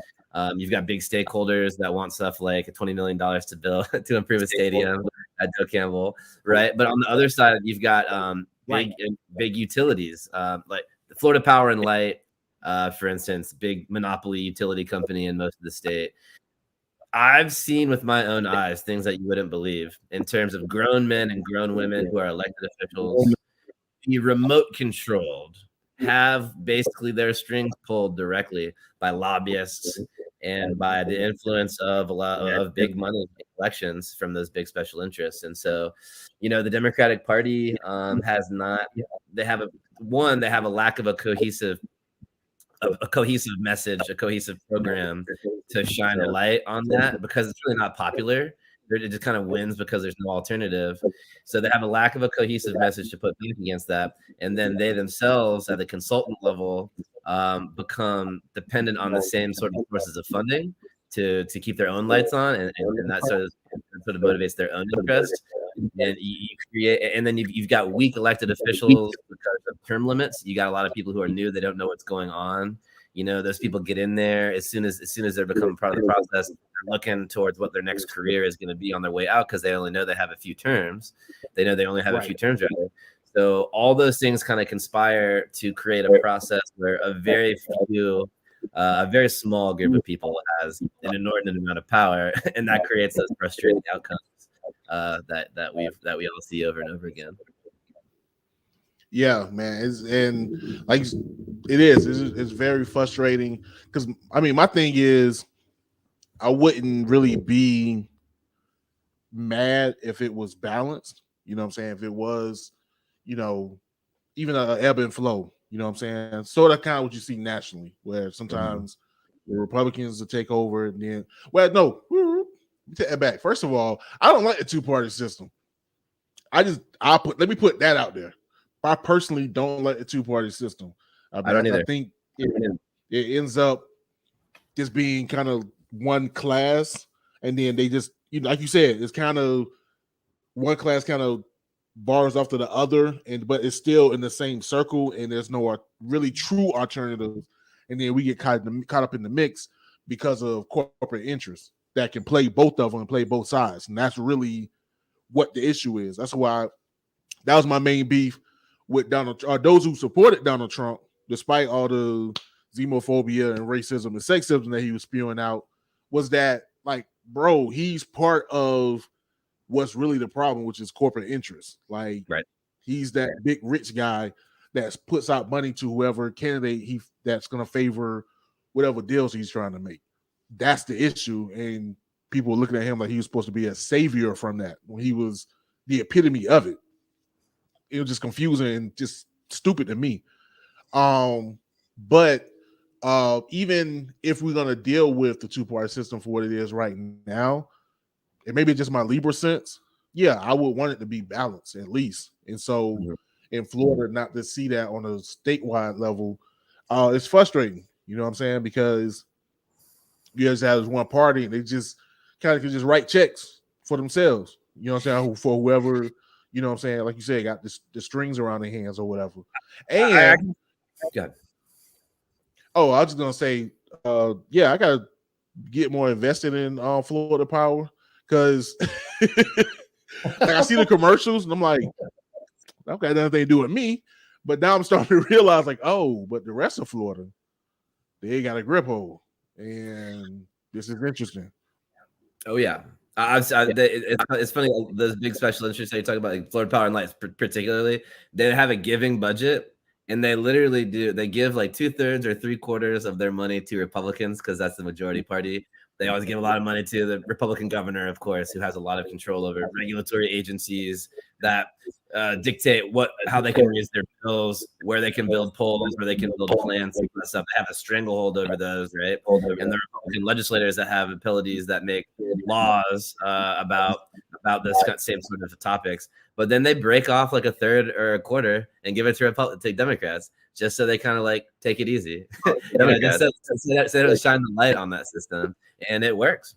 You've got big stakeholders that want stuff like $20 million to build to improve a stadium at Joe Campbell, right? But on the other side, you've got big utilities like the Florida Power and Light. For instance, big monopoly utility company in most of the state. I've seen with my own eyes things that you wouldn't believe in terms of grown men and grown women who are elected officials be remote controlled, have basically their strings pulled directly by lobbyists and by the influence of a lot of big money elections from those big special interests. And so, the Democratic Party they have a lack of a cohesive message, a cohesive program to shine a light on that, because it's really not popular. It just kind of wins because there's no alternative. So they have a lack of a cohesive message to put back against that. And then they themselves at the consultant level become dependent on the same sort of sources of funding to keep their own lights on. And that sort of motivates their own interest. And you create, and then you've got weak elected officials because of term limits. You got a lot of people who are new; they don't know what's going on. Those people get in there as soon as they're becoming part of the process. They're looking towards what their next career is going to be on their way out because they only know they have a few terms. They know they only have a few terms rather. So all those things kind of conspire to create a process where a very small group of people has an inordinate amount of power, and that creates those frustrating outcomes that we all see over and over again. Yeah, man, it's very frustrating because my thing is I wouldn't really be mad if it was balanced. You know what I'm saying? If it was, even an ebb and flow. You know what I'm saying? Sort of kind of what you see nationally, where sometimes the Republicans will take over and then, well, no, take that back. First of all, I don't like the two-party system. Let me put that out there. I personally don't like the two-party system. I don't either. I think it ends up just being kind of one class, and then they just, like you said, it's kind of one class kind of bars off to the other, but it's still in the same circle, and there's no really true alternatives. And then we get caught up in the mix because of corporate interests that can play both of them and play both sides, and that's really what the issue is. That's why that was my main beef with those who supported Donald Trump, despite all the xenophobia and racism and sexism that he was spewing out, was that, like, bro, he's part of what's really the problem, which is corporate interests. Like, he's that big rich guy that puts out money to whoever candidate that's going to favor whatever deals he's trying to make. That's the issue, and people were looking at him like he was supposed to be a savior from that when he was the epitome of it. It was just confusing and just stupid to me. But even if we're going to deal with the two-party system for what it is right now, and maybe just my Libra sense, yeah, I would want it to be balanced at least. And so in Florida, not to see that on a statewide level, it's frustrating. You know what I'm saying? Because you just have this one party and they just kind of can just write checks for themselves. You know what I'm saying? For whoever, you know what I'm saying? Like you said, got the strings around their hands or whatever. And I was just gonna say, I gotta get more invested in Florida Power, because like, I see the commercials and I'm like, that got nothing to do with me. But now I'm starting to realize, like, oh, but the rest of Florida, they got a grip hold, and this is interesting. Oh yeah. It's funny, those big special interests that you talk about, like Florida Power and Lights particularly, they have a giving budget, and they literally they give like 2/3 or 3/4 of their money to Republicans because that's the majority party. They always give a lot of money to the Republican governor, of course, who has a lot of control over regulatory agencies that dictate how they can raise their bills, where they can build poles, where they can build plants, and stuff. They have a stranglehold over those, right? And the Republican legislators that have abilities that make laws about this same sort of topics. But then they break off like 1/3 or 1/4 and give it to Democrats, just so they kind of like take it easy. So they don't shine the light on that system, and it works.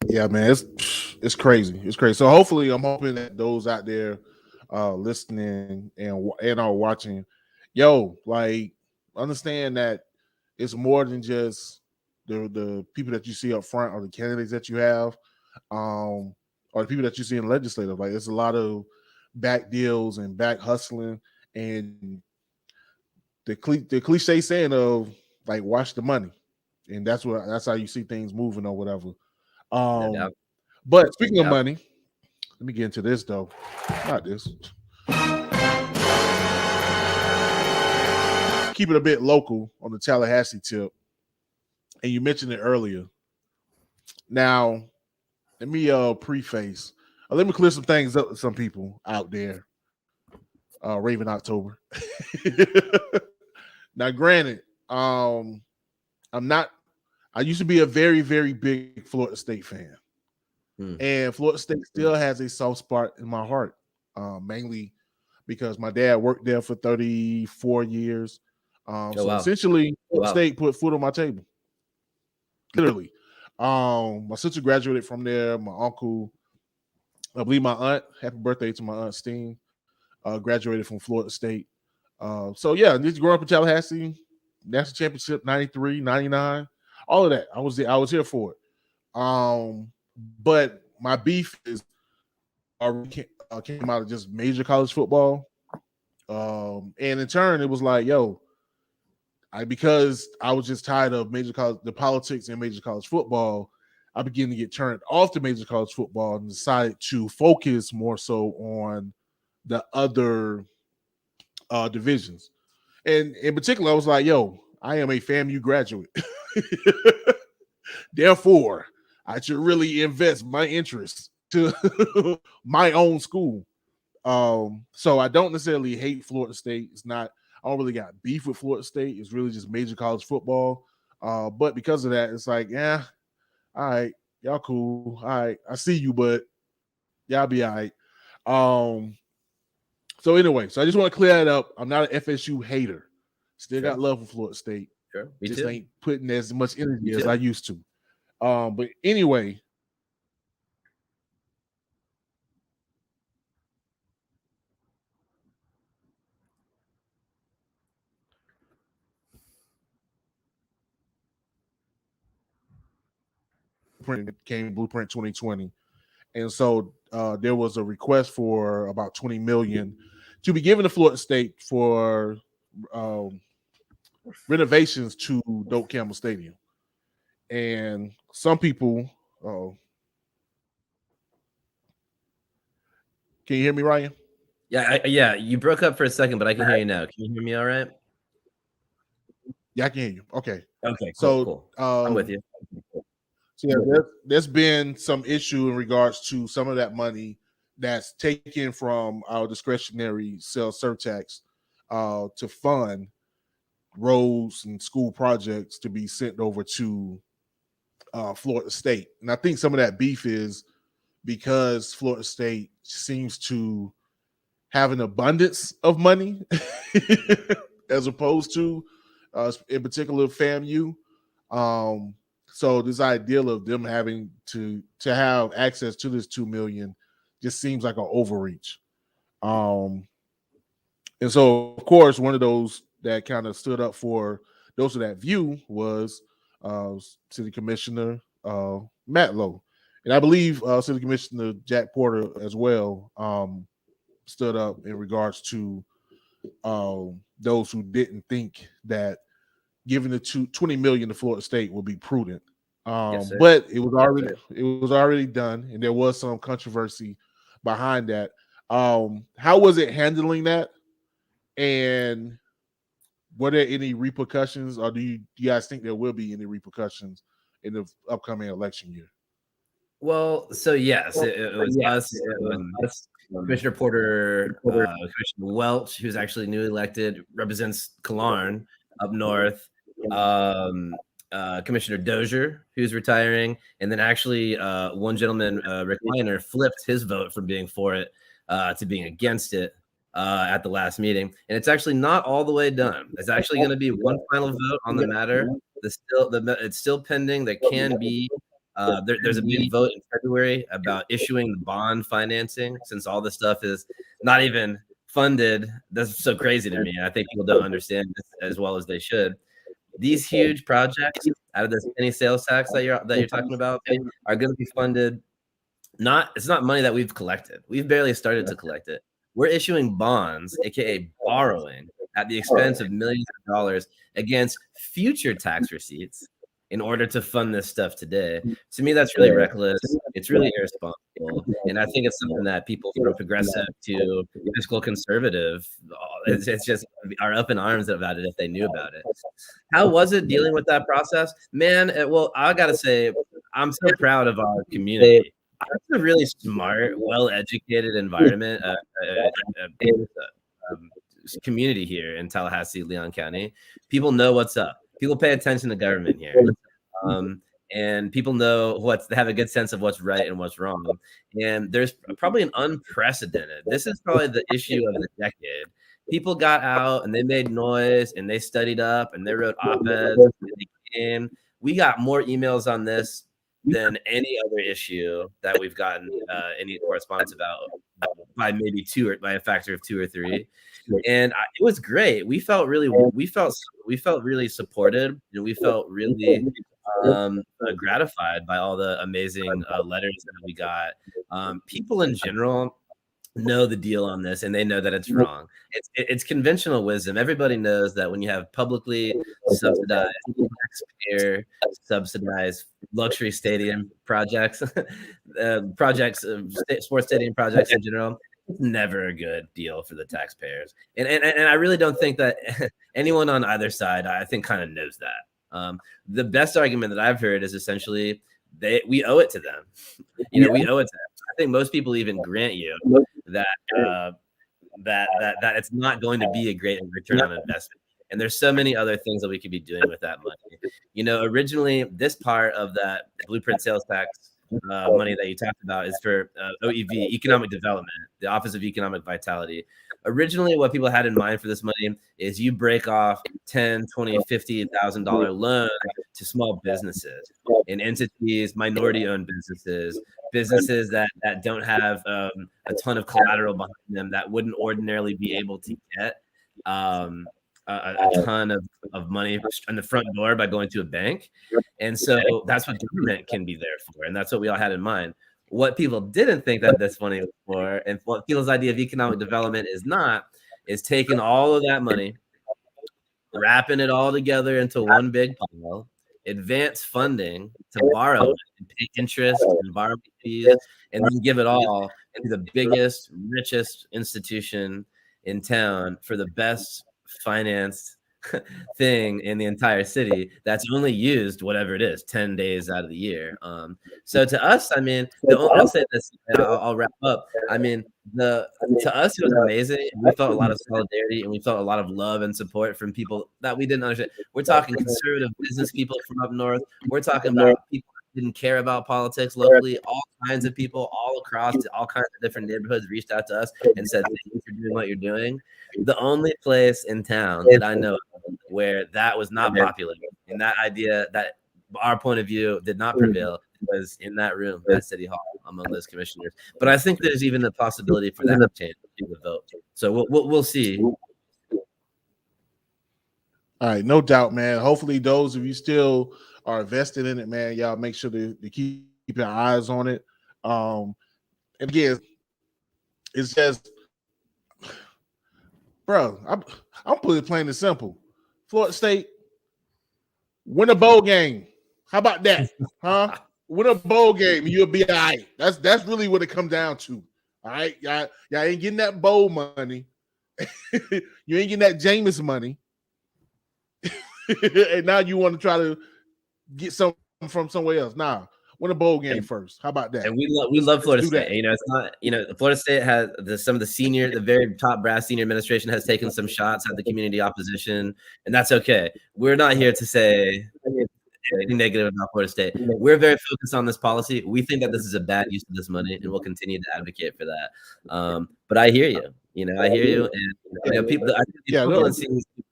Yeah, man, it's crazy. It's crazy. So hopefully, I'm hoping that those out there listening and are watching, like, understand that it's more than just the people that you see up front or the candidates that you have, or the people that you see in legislative. Like, there's a lot of back deals and back hustling, and the cliche saying of, like, watch the money, and that's how you see things moving or whatever. But speaking of money, let me get into this though. Not this. Keep it a bit local on the Tallahassee tip, and you mentioned it earlier. Now, let me preface. Let me clear some things up with some people out there. Raven October. Now, granted, I'm not. I used to be a very, very big Florida State fan. And Florida State still has a soft spot in my heart, mainly because my dad worked there for 34 years. Essentially, Florida State put food on my table. Literally. My sister graduated from there. My uncle, I believe my aunt, happy birthday to my aunt Steen, graduated from Florida State. Just growing up in Tallahassee, national championship, 93, 99. All of that. I was here for it. But my beef is came out of just major college football. And in turn, it was like, because I was just tired of the politics in major college football, I began to get turned off to major college football and decided to focus more so on the other divisions. And in particular, I was like, I am a FAMU graduate. Therefore, I should really invest my interest to my own school. So I don't necessarily hate Florida State. I don't really got beef with Florida State. It's really just major college football. But because of that, it's like, yeah, all right, y'all cool. All right, I see you, but y'all be all right. So anyway, so I just want to clear that up. I'm not an FSU hater. Still got love for Florida State. Sure. Me just too. ain't putting as much energy as I used to. But anyway. Came Blueprint 2020. And so there was a request for about $20 million to be given to Florida State for renovations to Doak Campbell Stadium. And some people, can you hear me, Ryan? Yeah, you broke up for a second, but I can hear you now. Can you hear me all right? Yeah, I can hear you. Okay. Okay, cool. I'm with you. So yeah, there's been some issue in regards to some of that money that's taken from our discretionary sales surtax to fund roads and school projects to be sent over to Florida State. And I think some of that beef is because Florida State seems to have an abundance of money as opposed to, in particular, FAMU. So this ideal of them having to have access to this $2 million just seems like an overreach. And so, of course, one of those that kind of stood up for those of that view was City Commissioner Matlow. And I believe City Commissioner Jack Porter as well stood up in regards to those who didn't think that giving the $20 million to Florida State would be prudent. But it was already done, and there was some controversy behind that. How was it handling that? And were there any repercussions, or do you guys think there will be any repercussions in the upcoming election year? Well, so yes, it was us. Commissioner Porter, Commissioner Welch, who's actually newly elected, represents Killarn up north. Commissioner Dozier, who's retiring, and then actually one gentleman, Rick Weiner, flipped his vote from being for it to being against it at the last meeting. And it's actually not all the way done. It's actually going to be one final vote on the matter. It's still pending. There can be there's a big vote in February about issuing the bond financing, since all this stuff is not even funded. That's so crazy to me. I think people don't understand this as well as they should. These huge projects out of this penny sales tax that you're talking about are going to be funded. It's not money that we've collected. We've barely started to collect it. We're issuing bonds, aka borrowing, at the expense of millions of dollars against future tax receipts in order to fund this stuff today. To me, that's really reckless. It's really irresponsible. And I think it's something that people from progressive to fiscal conservative, it's just are up in arms about it if they knew about it. How was it dealing with that process? Man, well, I got to say, I'm so proud of our community. It's a really smart, well-educated environment, community here in Tallahassee, Leon County. People know what's up. People pay attention to government here. And people have a good sense of what's right and what's wrong. And there's probably an unprecedented, this is probably the issue of the decade. People got out and they made noise and they studied up and they wrote op-eds and they came. We got more emails on this than any other issue that we've gotten any correspondence about by a factor of 2 or 3. And it was great. We felt really supported, and we felt really gratified by all the amazing letters that we got. People in general know the deal on this, and they know that it's wrong. It's conventional wisdom. Everybody knows that when you have publicly subsidized, taxpayer subsidized luxury stadium projects, sports stadium projects in general, it's never a good deal for the taxpayers. And I really don't think that anyone on either side, I think, kind of knows that. The best argument that I've heard is essentially we owe it to them. We owe it to them. I think most people even grant you that that it's not going to be a great return on investment. And there's so many other things that we could be doing with that money. Originally, this part of that blueprint sales tax money that you talked about is for OEV, economic development, the Office of Economic Vitality. Originally, what people had in mind for this money is you break off $10,000, $20,000, $50,000 loans to small businesses and entities, minority-owned businesses that don't have a ton of collateral behind them, that wouldn't ordinarily be able to get a ton of money on the front door by going to a bank. And so that's what government can be there for. And that's what we all had in mind. What people didn't think that this money was for, and what people's idea of economic development is taking all of that money, wrapping it all together into one big pile, advance funding to borrow and pay interest and borrow fees, and then give it all into the biggest, richest institution in town for the best financed thing in the entire city that's only used whatever it is 10 days out of the year. So to us, I mean, I'll say this, and I'll wrap up. I mean, to us it was amazing. We felt a lot of solidarity, and we felt a lot of love and support from people that we didn't understand. We're talking conservative business people from up north. We're talking about people who didn't care about politics locally. All kinds of people all across all kinds of different neighborhoods reached out to us and said, thank you for doing what you're doing. The only place in town that I know where that was not popular, and that idea, that our point of view did not prevail, was in that room at City Hall among those commissioners. But I think there's even the possibility for that to change in the vote. So we'll see. All right, no doubt, man. Hopefully, those of you still are invested in it, man, y'all make sure to keep your eyes on it. And again, it's just, bro, I'm putting it plain and simple. Florida State, win a bowl game. How about that? Huh? Win a bowl game and you'll be all right. That's really what it comes down to. All right. Y'all ain't getting that bowl money. You ain't getting that Jameis money. And now you want to try to get some from somewhere else. Nah. Win a bowl game first. How about that? And we love Florida State. It's not, Florida State has some of the very top brass senior administration has taken some shots at the community opposition, and that's okay. We're not here to say anything negative about Florida State. We're very focused on this policy. We think that this is a bad use of this money, and we'll continue to advocate for that. But I hear you. I hear you, and people. I think people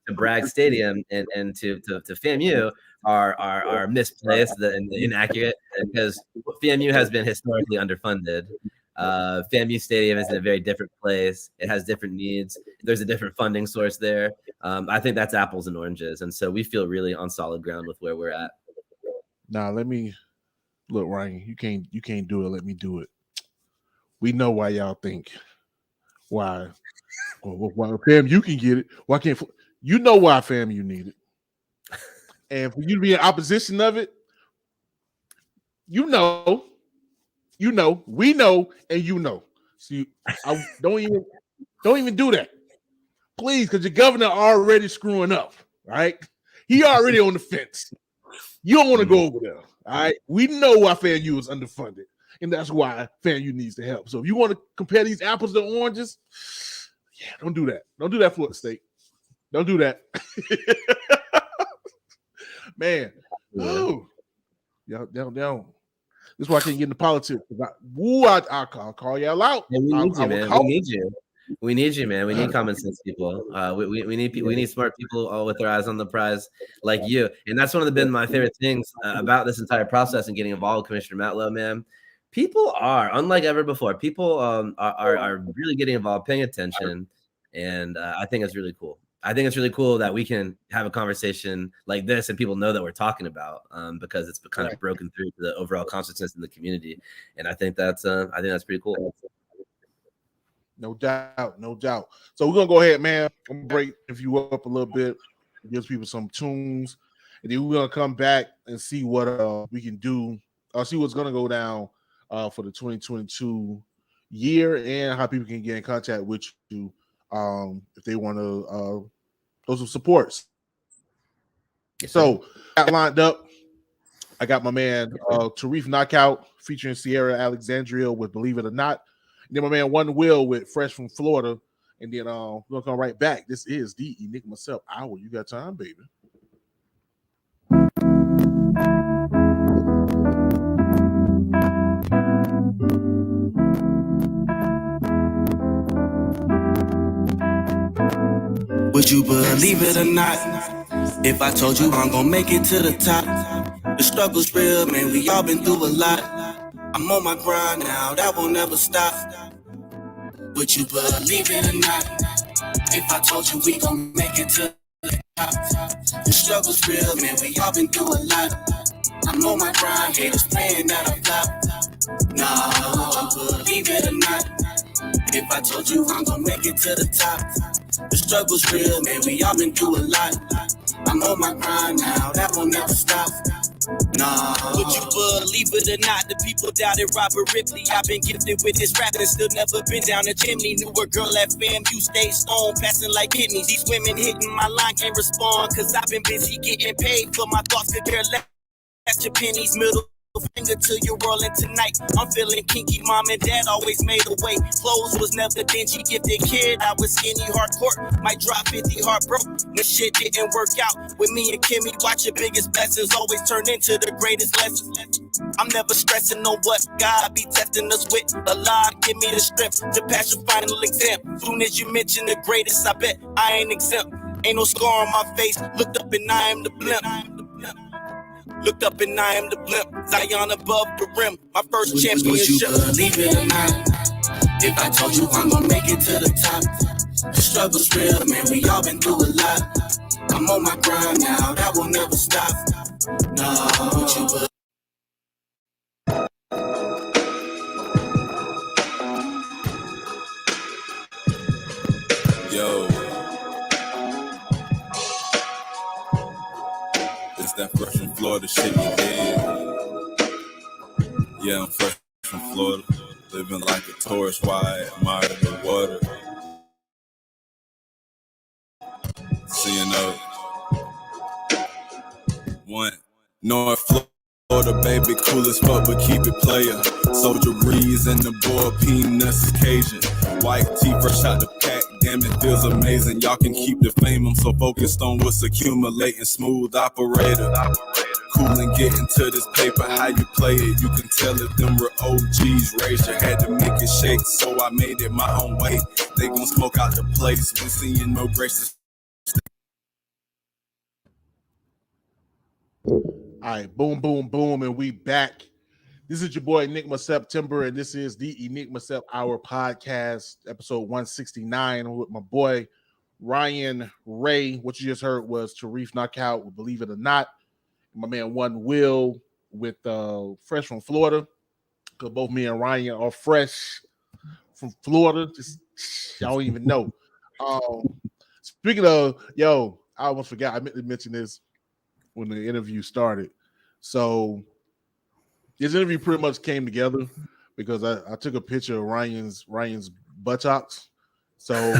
to Bragg Stadium and to FAMU are misplaced and inaccurate, because FAMU has been historically underfunded. FAMU Stadium is in a very different place. It has different needs. There's a different funding source there. I think that's apples and oranges, and so we feel really on solid ground with where we're at. Now let me look, Ryan. You can't do it. Let me do it. We know why y'all think. Why FAMU can get it? Why can't you know why FAMU need it? And for you to be in opposition of it, we know, and you know. So I don't even do that, please, because your governor already screwing up. Right? He already on the fence. You don't want to go over there. All right. We know why FAMU is underfunded, and that's why FAMU needs the help. So if you want to compare these apples to oranges, yeah, don't do that. Don't do that, Florida State. Don't do that. Man, oh, y'all down. This is why I can't get into politics. I'll call y'all out. Yeah, we need you, man. We need you, man. We need common sense people. We need people. We need smart people all with their eyes on the prize, like you. And that's one of my favorite things about this entire process and getting involved with Commissioner Matlow, man. People are, unlike ever before, people are really getting involved, paying attention, and I think it's really cool. I think it's really cool that we can have a conversation like this and people know that we're talking about, because it's kind of broken through to the overall consciousness in the community. And I think that's pretty cool. No doubt. So we're gonna go ahead, man. I'm gonna break you up a little bit, give people some tunes, and then we're gonna come back and see what we can do. See what's gonna go down for the 2022 year, and how people can get in contact with you if they want to those some supports. Yes, so got lined up. I got my man Tareef Knockout featuring Cierralexandria with Believe It or Not. Then my man One.Will with Fresh from Florida. And then we're gonna come right back. This is the Enigma Sept Hour. You got time, baby. Would you believe it or not? If I told you I'm gonna make it to the top. The struggle's real, man, we all been through a lot. I'm on my grind now, that won't never stop. Would you believe it or not? If I told you we gon' make it to the top. The struggle's real, man, we all been through a lot. I'm on my grind, haters praying that I flop. Nah, would you believe it or not? If I told you I'm gon' make it to the top. The struggle's real, man, we all been through a lot. I'm on my grind now, that won't never stop. Nah. Would you believe it or not? The people doubted Robert Ripley. I've been gifted with this rap and still never been down a chimney. Knew a girl at FAMU, stayed stone, passing like kidneys. These women hitting my line can't respond, cause I've been busy getting paid for my thoughts could care less. That's your pennies, middle finger to your rolling tonight. I'm feeling kinky, mom and dad always made a way. Clothes was never dingy, gifted kid, I was skinny, hardcore. Might drop 50, heart broke. When shit didn't work out with me and Kimmy, watch your biggest blessings always turn into the greatest lessons. I'm never stressing on what God be testing us with. Allah give me the strength to pass your final exam. Soon as you mention the greatest, I bet I ain't exempt. Ain't no scar on my face, looked up and I am the blimp. Looked up and I am the blimp. Zion above the rim. My first championship. Would you believe it or not? If I told you I'm gonna make it to the top. The struggle's real, man. We all been through a lot. I'm on my grind now. That will never stop. No, would you believe? Yo. That fresh from Florida shit you did. Yeah, I'm fresh from Florida. Living like a tourist while I admire the water. Seeing one North Florida, baby, cool as fuck, but keep it player. Soldier Breeze and the boy Peanuts is Cajun. White tee fresh out the pack, damn it feels amazing. Y'all can keep the fame, I'm so focused on what's accumulating. Smooth operator, cool and getting to this paper. How you play it, you can tell if them were OGs raised. You had to make it shake, so I made it my own way. They gon' smoke out the place, been seeing no graces. All right, boom, boom, boom, and we back. This is your boy Enigma September, and this is the Enigma Sept Hour podcast, episode 169, with my boy Ryan Ray. What you just heard was Tareef Knockout with Believe It or Not. My man One.Will with Fresh from Florida, because both me and Ryan are fresh from Florida. Just y'all don't even know. Speaking of, yo, I almost forgot. I meant to mention this when the interview started. So this interview pretty much came together because I took a picture of Ryan's buttocks. So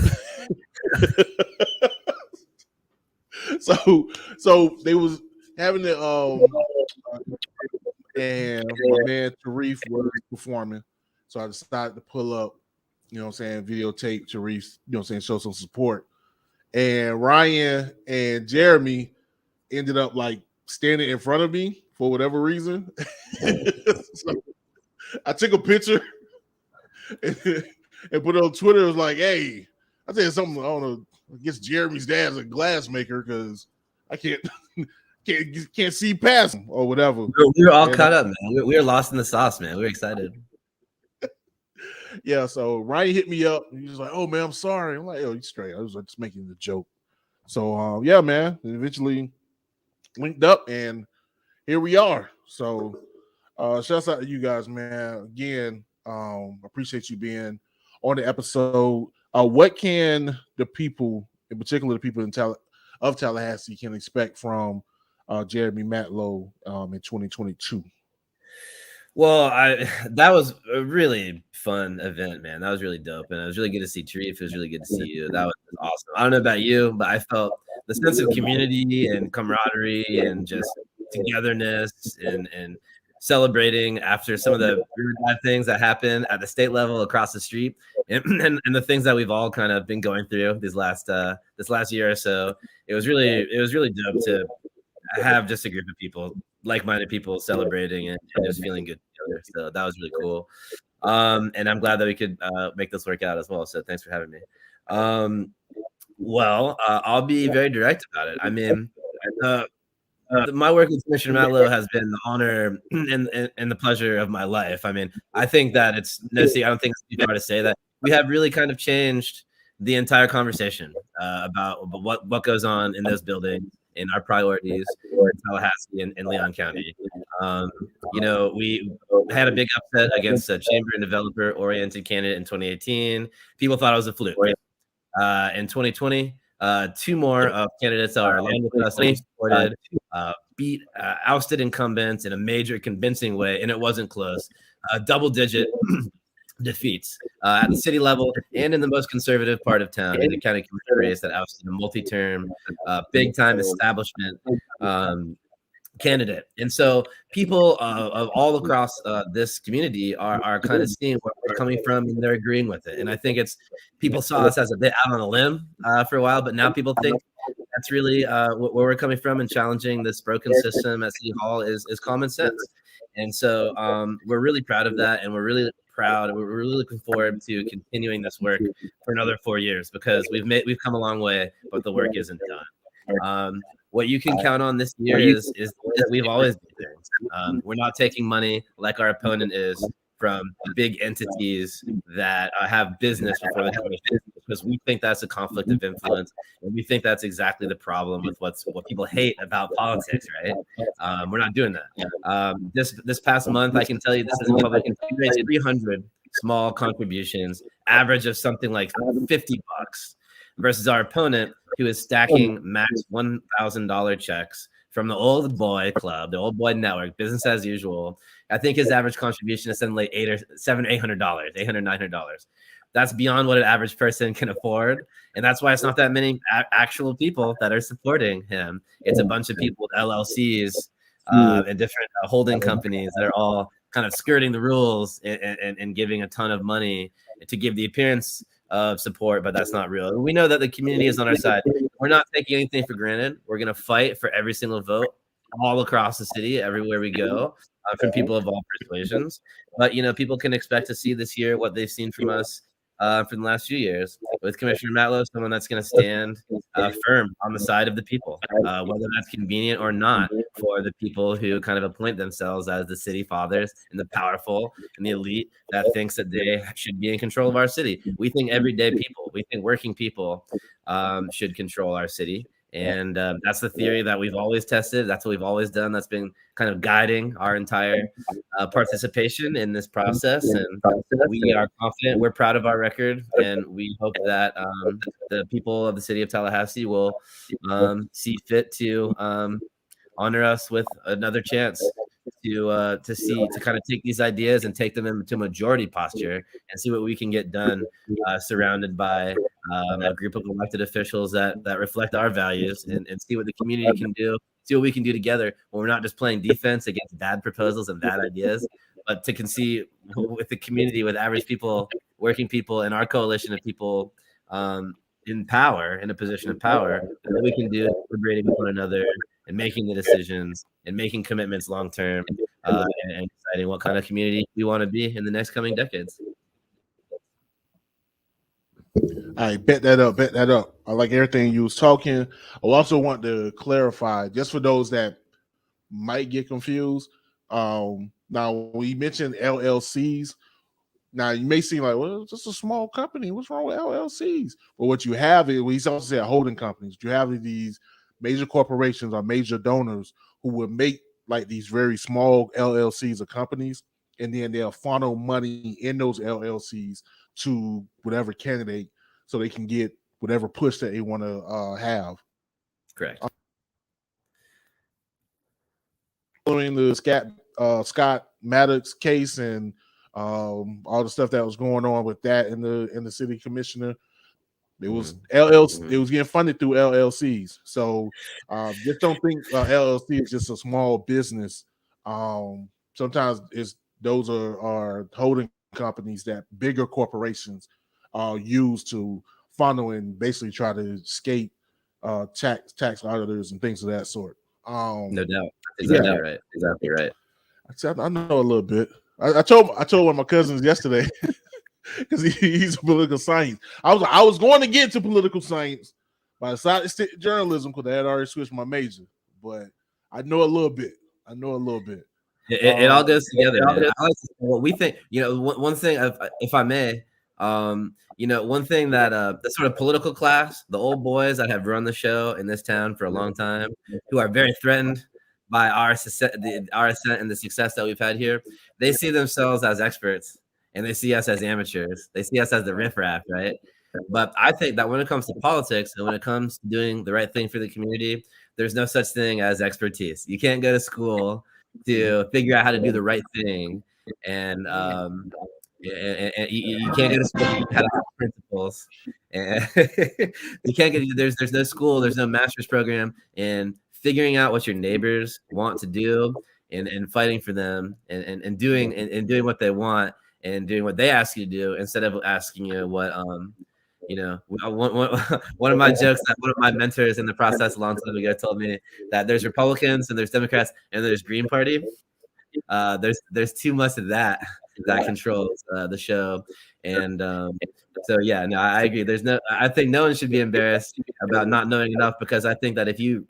so they was having the and my man Tareef was performing. So I decided to pull up, you know what I'm saying, videotape Tareef, you know what I'm saying, show some support. And Ryan and Jeremy ended up like standing in front of me for whatever reason. So I took a picture and put it on Twitter. It was like, hey, I think something, I don't know, I guess Jeremy's dad's a glass maker because I can't see past him or whatever. We were all caught up, man. We were lost in the sauce, man. We were excited. Yeah, so Ryan hit me up. He was like, oh, man, I'm sorry. I'm like, yo, you straight. I was like, just making the joke. So, yeah, man, eventually linked up, and here we are. So, shouts out to you guys, man. Again, appreciate you being on the episode. What can the people, in particular the people of Tallahassee, can expect from Jeremy Matlow in 2022? Well, that was a really fun event, man. That was really dope, and it was really good to see Tareef. It was really good to see you. That was awesome. I don't know about you, but I felt the sense of community and camaraderie and just togetherness and celebrating after some of the really bad things that happened at the state level across the street, and the things that we've all kind of been going through this last year or so. It was really dope to have just a group of people, like-minded people, celebrating and just feeling good together. So that was really cool. And I'm glad that we could make this work out as well. So thanks for having me. I'll be very direct about it. I mean, my work with Commissioner Matlow has been the honor and the pleasure of my life. I mean, I think that it's I don't think it's too far to say that we have really kind of changed the entire conversation about what goes on in those buildings, in our priorities in Tallahassee and Leon County. We had a big upset against a chamber and developer-oriented candidate in 2018. People thought it was a fluke. In 2020, two more candidates are aligned with us, supported, beat ousted incumbents in a major convincing way, and it wasn't close. Double-digit defeats at the city level and in the most conservative part of town, in the county commissioner race that ousted a multi-term, big-time establishment candidate. And so people of all across this community are kind of seeing where we're coming from, and they're agreeing with it. And I think people saw us as a bit out on a limb for a while, but now people think that's really where we're coming from, and challenging this broken system at City Hall is common sense. And so we're really proud of that, and we're really looking forward to continuing this work for another 4 years, because we've come a long way, but the work isn't done. What you can count on this year is that we've always been doing. We're not taking money like our opponent is from big entities that have business before the commission, because we think that's a conflict of influence, and we think that's exactly the problem with what people hate about politics, right? We're not doing that. This past month, I can tell you, this is public, we raised 300 small contributions, average of something like $50, versus our opponent, who is stacking max $1,000 checks from the old boy club, the old boy network, business as usual. I think his average contribution is something like $800, $900. That's beyond what an average person can afford. And that's why it's not that many actual people that are supporting him. It's a bunch of people with LLCs and different holding companies that are all kind of skirting the rules and giving a ton of money to give the appearance of support, but that's not real. We know that the community is on our side. We're not taking anything for granted. We're going to fight for every single vote all across the city, everywhere we go, from people of all persuasions. But, people can expect to see this year what they've seen from us for the last few years, with Commissioner Matlow, someone that's going to stand firm on the side of the people, whether that's convenient or not for the people who kind of appoint themselves as the city fathers and the powerful and the elite that thinks that they should be in control of our city. We think everyday people, we think working people should control our city. And that's the theory that we've always tested. That's what we've always done. That's been kind of guiding our entire participation in this process. And we are confident. We're proud of our record. And we hope that the people of the city of Tallahassee will see fit to honor us with another chance to kind of take these ideas and take them into majority posture and see what we can get done, surrounded by a group of elected officials that reflect our values, and see what the community can do, see what we can do together when we're not just playing defense against bad proposals and bad ideas, but to see with the community, with average people, working people, and our coalition of people in power, in a position of power, that we can do, liberating one another and making the decisions and making commitments long term, and deciding what kind of community we want to be in the next coming decades. I bet that up. I like everything you was talking. I also want to clarify, just for those that might get confused. Now, we mentioned LLCs. Now, you may seem like, well, it's just a small company. What's wrong with LLCs? Well, what you have is, we also said holding companies. You have these major corporations or major donors who will make like these very small LLCs or companies, and then they'll funnel money in those LLCs to whatever candidate so they can get whatever push that they want to have. Correct. Following the Scott Maddox case and all the stuff that was going on with that in the city commissioner, it was LLC. It was getting funded through LLCs. So just don't think LLC is just a small business sometimes those are holding companies that bigger corporations use to funnel and basically try to escape tax auditors and things of that sort. No doubt. Exactly right. Exactly right. I know a little bit. I told one of my cousins yesterday because he's political science. I was going to get into political science, but I decided to stick to journalism because I had already switched my major. But I know a little bit. It all goes together, man. I like to, what we think, one thing, if I may, one thing that the sort of political class, the old boys that have run the show in this town for a long time, who are very threatened by our ascent and the success that we've had here, they see themselves as experts and they see us as amateurs. They see us as the riffraff, right? But I think that when it comes to politics and when it comes to doing the right thing for the community, there's no such thing as expertise. You can't go to school to figure out how to do the right thing, and you can't get a school to have principles, and you can't get there's no school, there's no master's program in figuring out what your neighbors want to do and fighting for them and doing what they want and doing what they ask you to do instead of asking you what one of my jokes that one of my mentors in the process a long time ago told me that there's Republicans and there's Democrats and there's Green Party. There's too much of that controls the show, and so yeah, no, I agree. I think no one should be embarrassed about not knowing enough, because I think that if you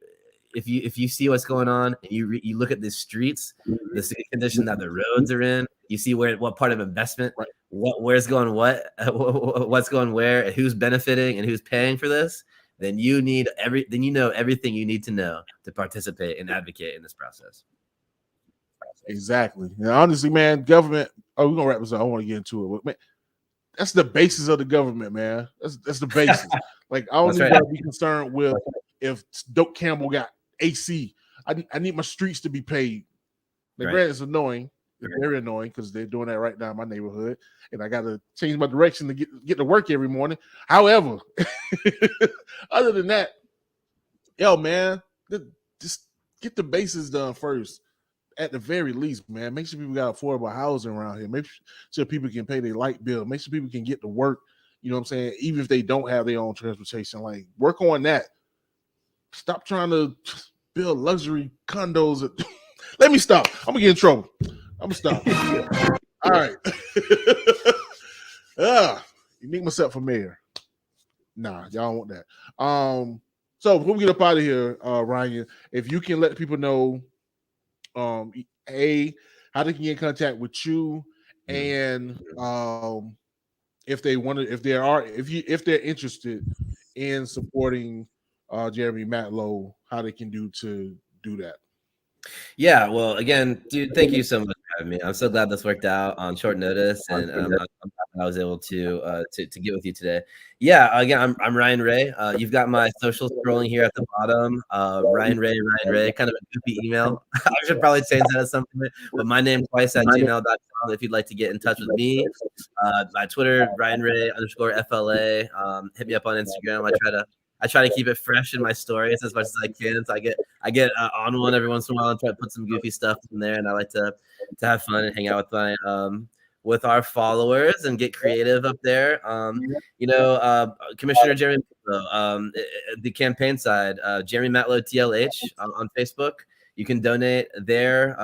see what's going on and you look at the streets, the city condition that the roads are in, you see what part of investment, where's going what's going where, who's benefiting and who's paying for this, then you know everything you need to know to participate and advocate in this process. Exactly. And honestly, man, government. Oh, we're gonna wrap this up. I want to get into it, but man, that's the basis of the government, man. That's the basis. Like, I don't need to be concerned with if Dope Campbell got AC. I need my streets to be paid. Like, granted, it's annoying. It's very annoying because they're doing that right now in my neighborhood, and I got to change my direction to get to work every morning. However, other than that, man, just get the bases done first. At the very least, man, make sure people got affordable housing around here. Make sure people can pay their light bill. Make sure people can get to work. You know what I'm saying? Even if they don't have their own transportation, like, work on that. Stop trying to build luxury condos. Let me stop. I'm gonna get in trouble. I'm gonna stop. All right. Enigma Sept for mayor. Nah, y'all don't want that. So before we get up out of here, Ryan, if you can let people know, how they can get in contact with you, and if they're interested in supporting Jeremy Matlow, how they can do that. Yeah, well, again, dude, thank you so much for having me. I'm so glad this worked out on short notice, and I'm glad I was able to get with you today. Yeah, again, I'm Ryan Ray. You've got my social scrolling here at the bottom. Ryan Ray, kind of a goofy email. I should probably change that at some point, but my name twice at gmail.com if you'd like to get in touch with me. My Twitter, ryanray_FLA. Hit me up on Instagram. I try to keep it fresh in my stories as much as I can. So I get on one every once in a while and try to put some goofy stuff in there. And I like to have fun and hang out with our followers and get creative up there. Commissioner Jeremy Matlow, the campaign side, Jeremy Matlow TLH on Facebook. You can donate there.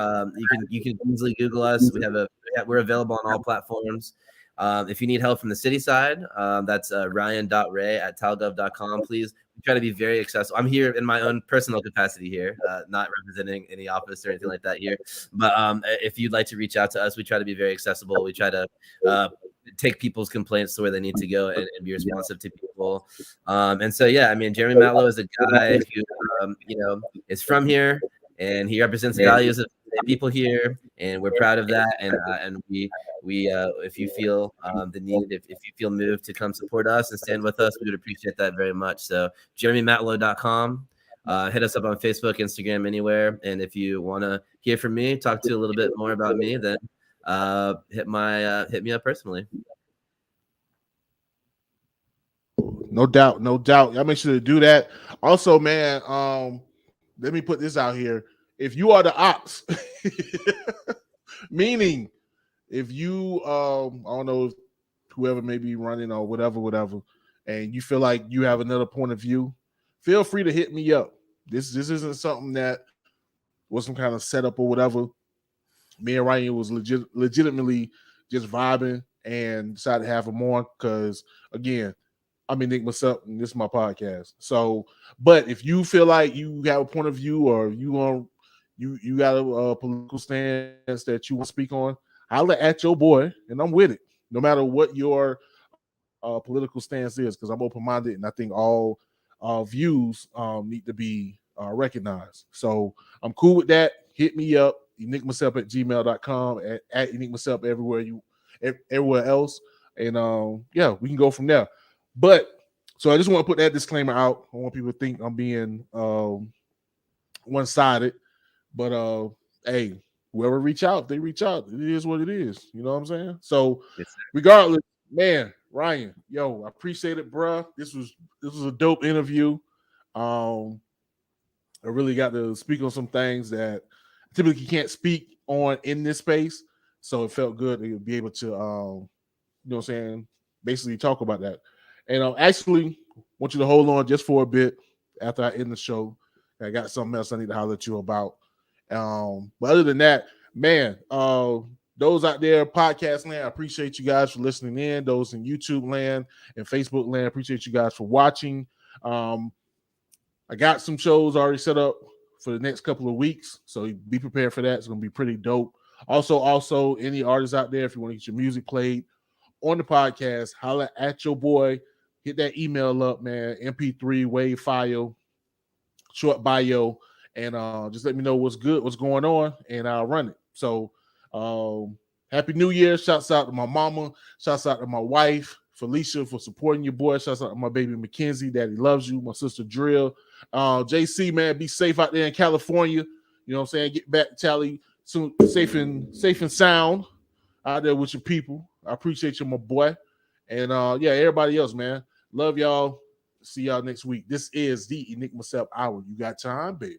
You can easily Google us. We're available on all platforms. If you need help from the city side, that's ryan.ray@talgov.com. Please, we try to be very accessible. I'm here in my own personal capacity here, not representing any office or anything like that here. But if you'd like to reach out to us, we try to be very accessible. We try to take people's complaints to where they need to go and be responsive to people. And so, yeah, I mean, Jeremy Matlow is a guy who, is from here, and he represents the values of people here, and we're proud of that. And we if you feel the need, if you feel moved to come support us and stand with us, we would appreciate that very much. So jeremymatlow.com, hit us up on Facebook, Instagram, anywhere. And if you want to hear from me, talk to you a little bit more about me, then hit me up personally. No doubt. Y'all make sure to do that. Also, man, let me put this out here. If you are the ops Meaning, if you I don't know if whoever may be running or whatever, and you feel like you have another point of view, feel free to hit me up. This isn't something that was some kind of setup or whatever. Me and Ryan was legitimately just vibing and decided to have him on because, again, I'm Enigma Sept and this is my podcast. So, but if you feel like you have a point of view or you got a political stance that you want to speak on, holla at your boy and I'm with it. No matter what your political stance is, because I'm open-minded and I think all views need to be recognized. So I'm cool with that. Hit me up, enigmasept@gmail.com, at enigmasept everywhere else. And yeah, we can go from there. But so I just want to put that disclaimer out. I want people to think I'm being one-sided. But hey, whoever reach out, they reach out. It is what it is. You know what I'm saying? So regardless, man, Ryan, yo, I appreciate it, bruh. This was a dope interview. I really got to speak on some things that I typically can't speak on in this space. So it felt good to be able to, you know what I'm saying, basically talk about that. And actually, want you to hold on just for a bit after I end the show. I got something else I need to holler at you about. But other than that, man, those out there, podcast land, I appreciate you guys for listening in. Those in YouTube land and Facebook land, I appreciate you guys for watching. I got some shows already set up for the next couple of weeks, so be prepared for that. It's going to be pretty dope. Also, any artists out there, if you want to get your music played on the podcast, holla at your boy. Hit that email up, man. MP3, wave file, short bio, and just let me know what's good, what's going on, and I'll run it. So Happy New Year. Shouts out to my mama. Shouts out to my wife, Felicia, for supporting your boy. Shouts out to my baby Mackenzie. Daddy loves you. My sister Drill. JC, man, be safe out there in California. You know what I'm saying? Get back to Tally soon, safe and sound out there with your people. I appreciate you, my boy. And yeah, everybody else, man. Love y'all. See y'all next week. This is the Enigma Sept Hour. You got time, baby.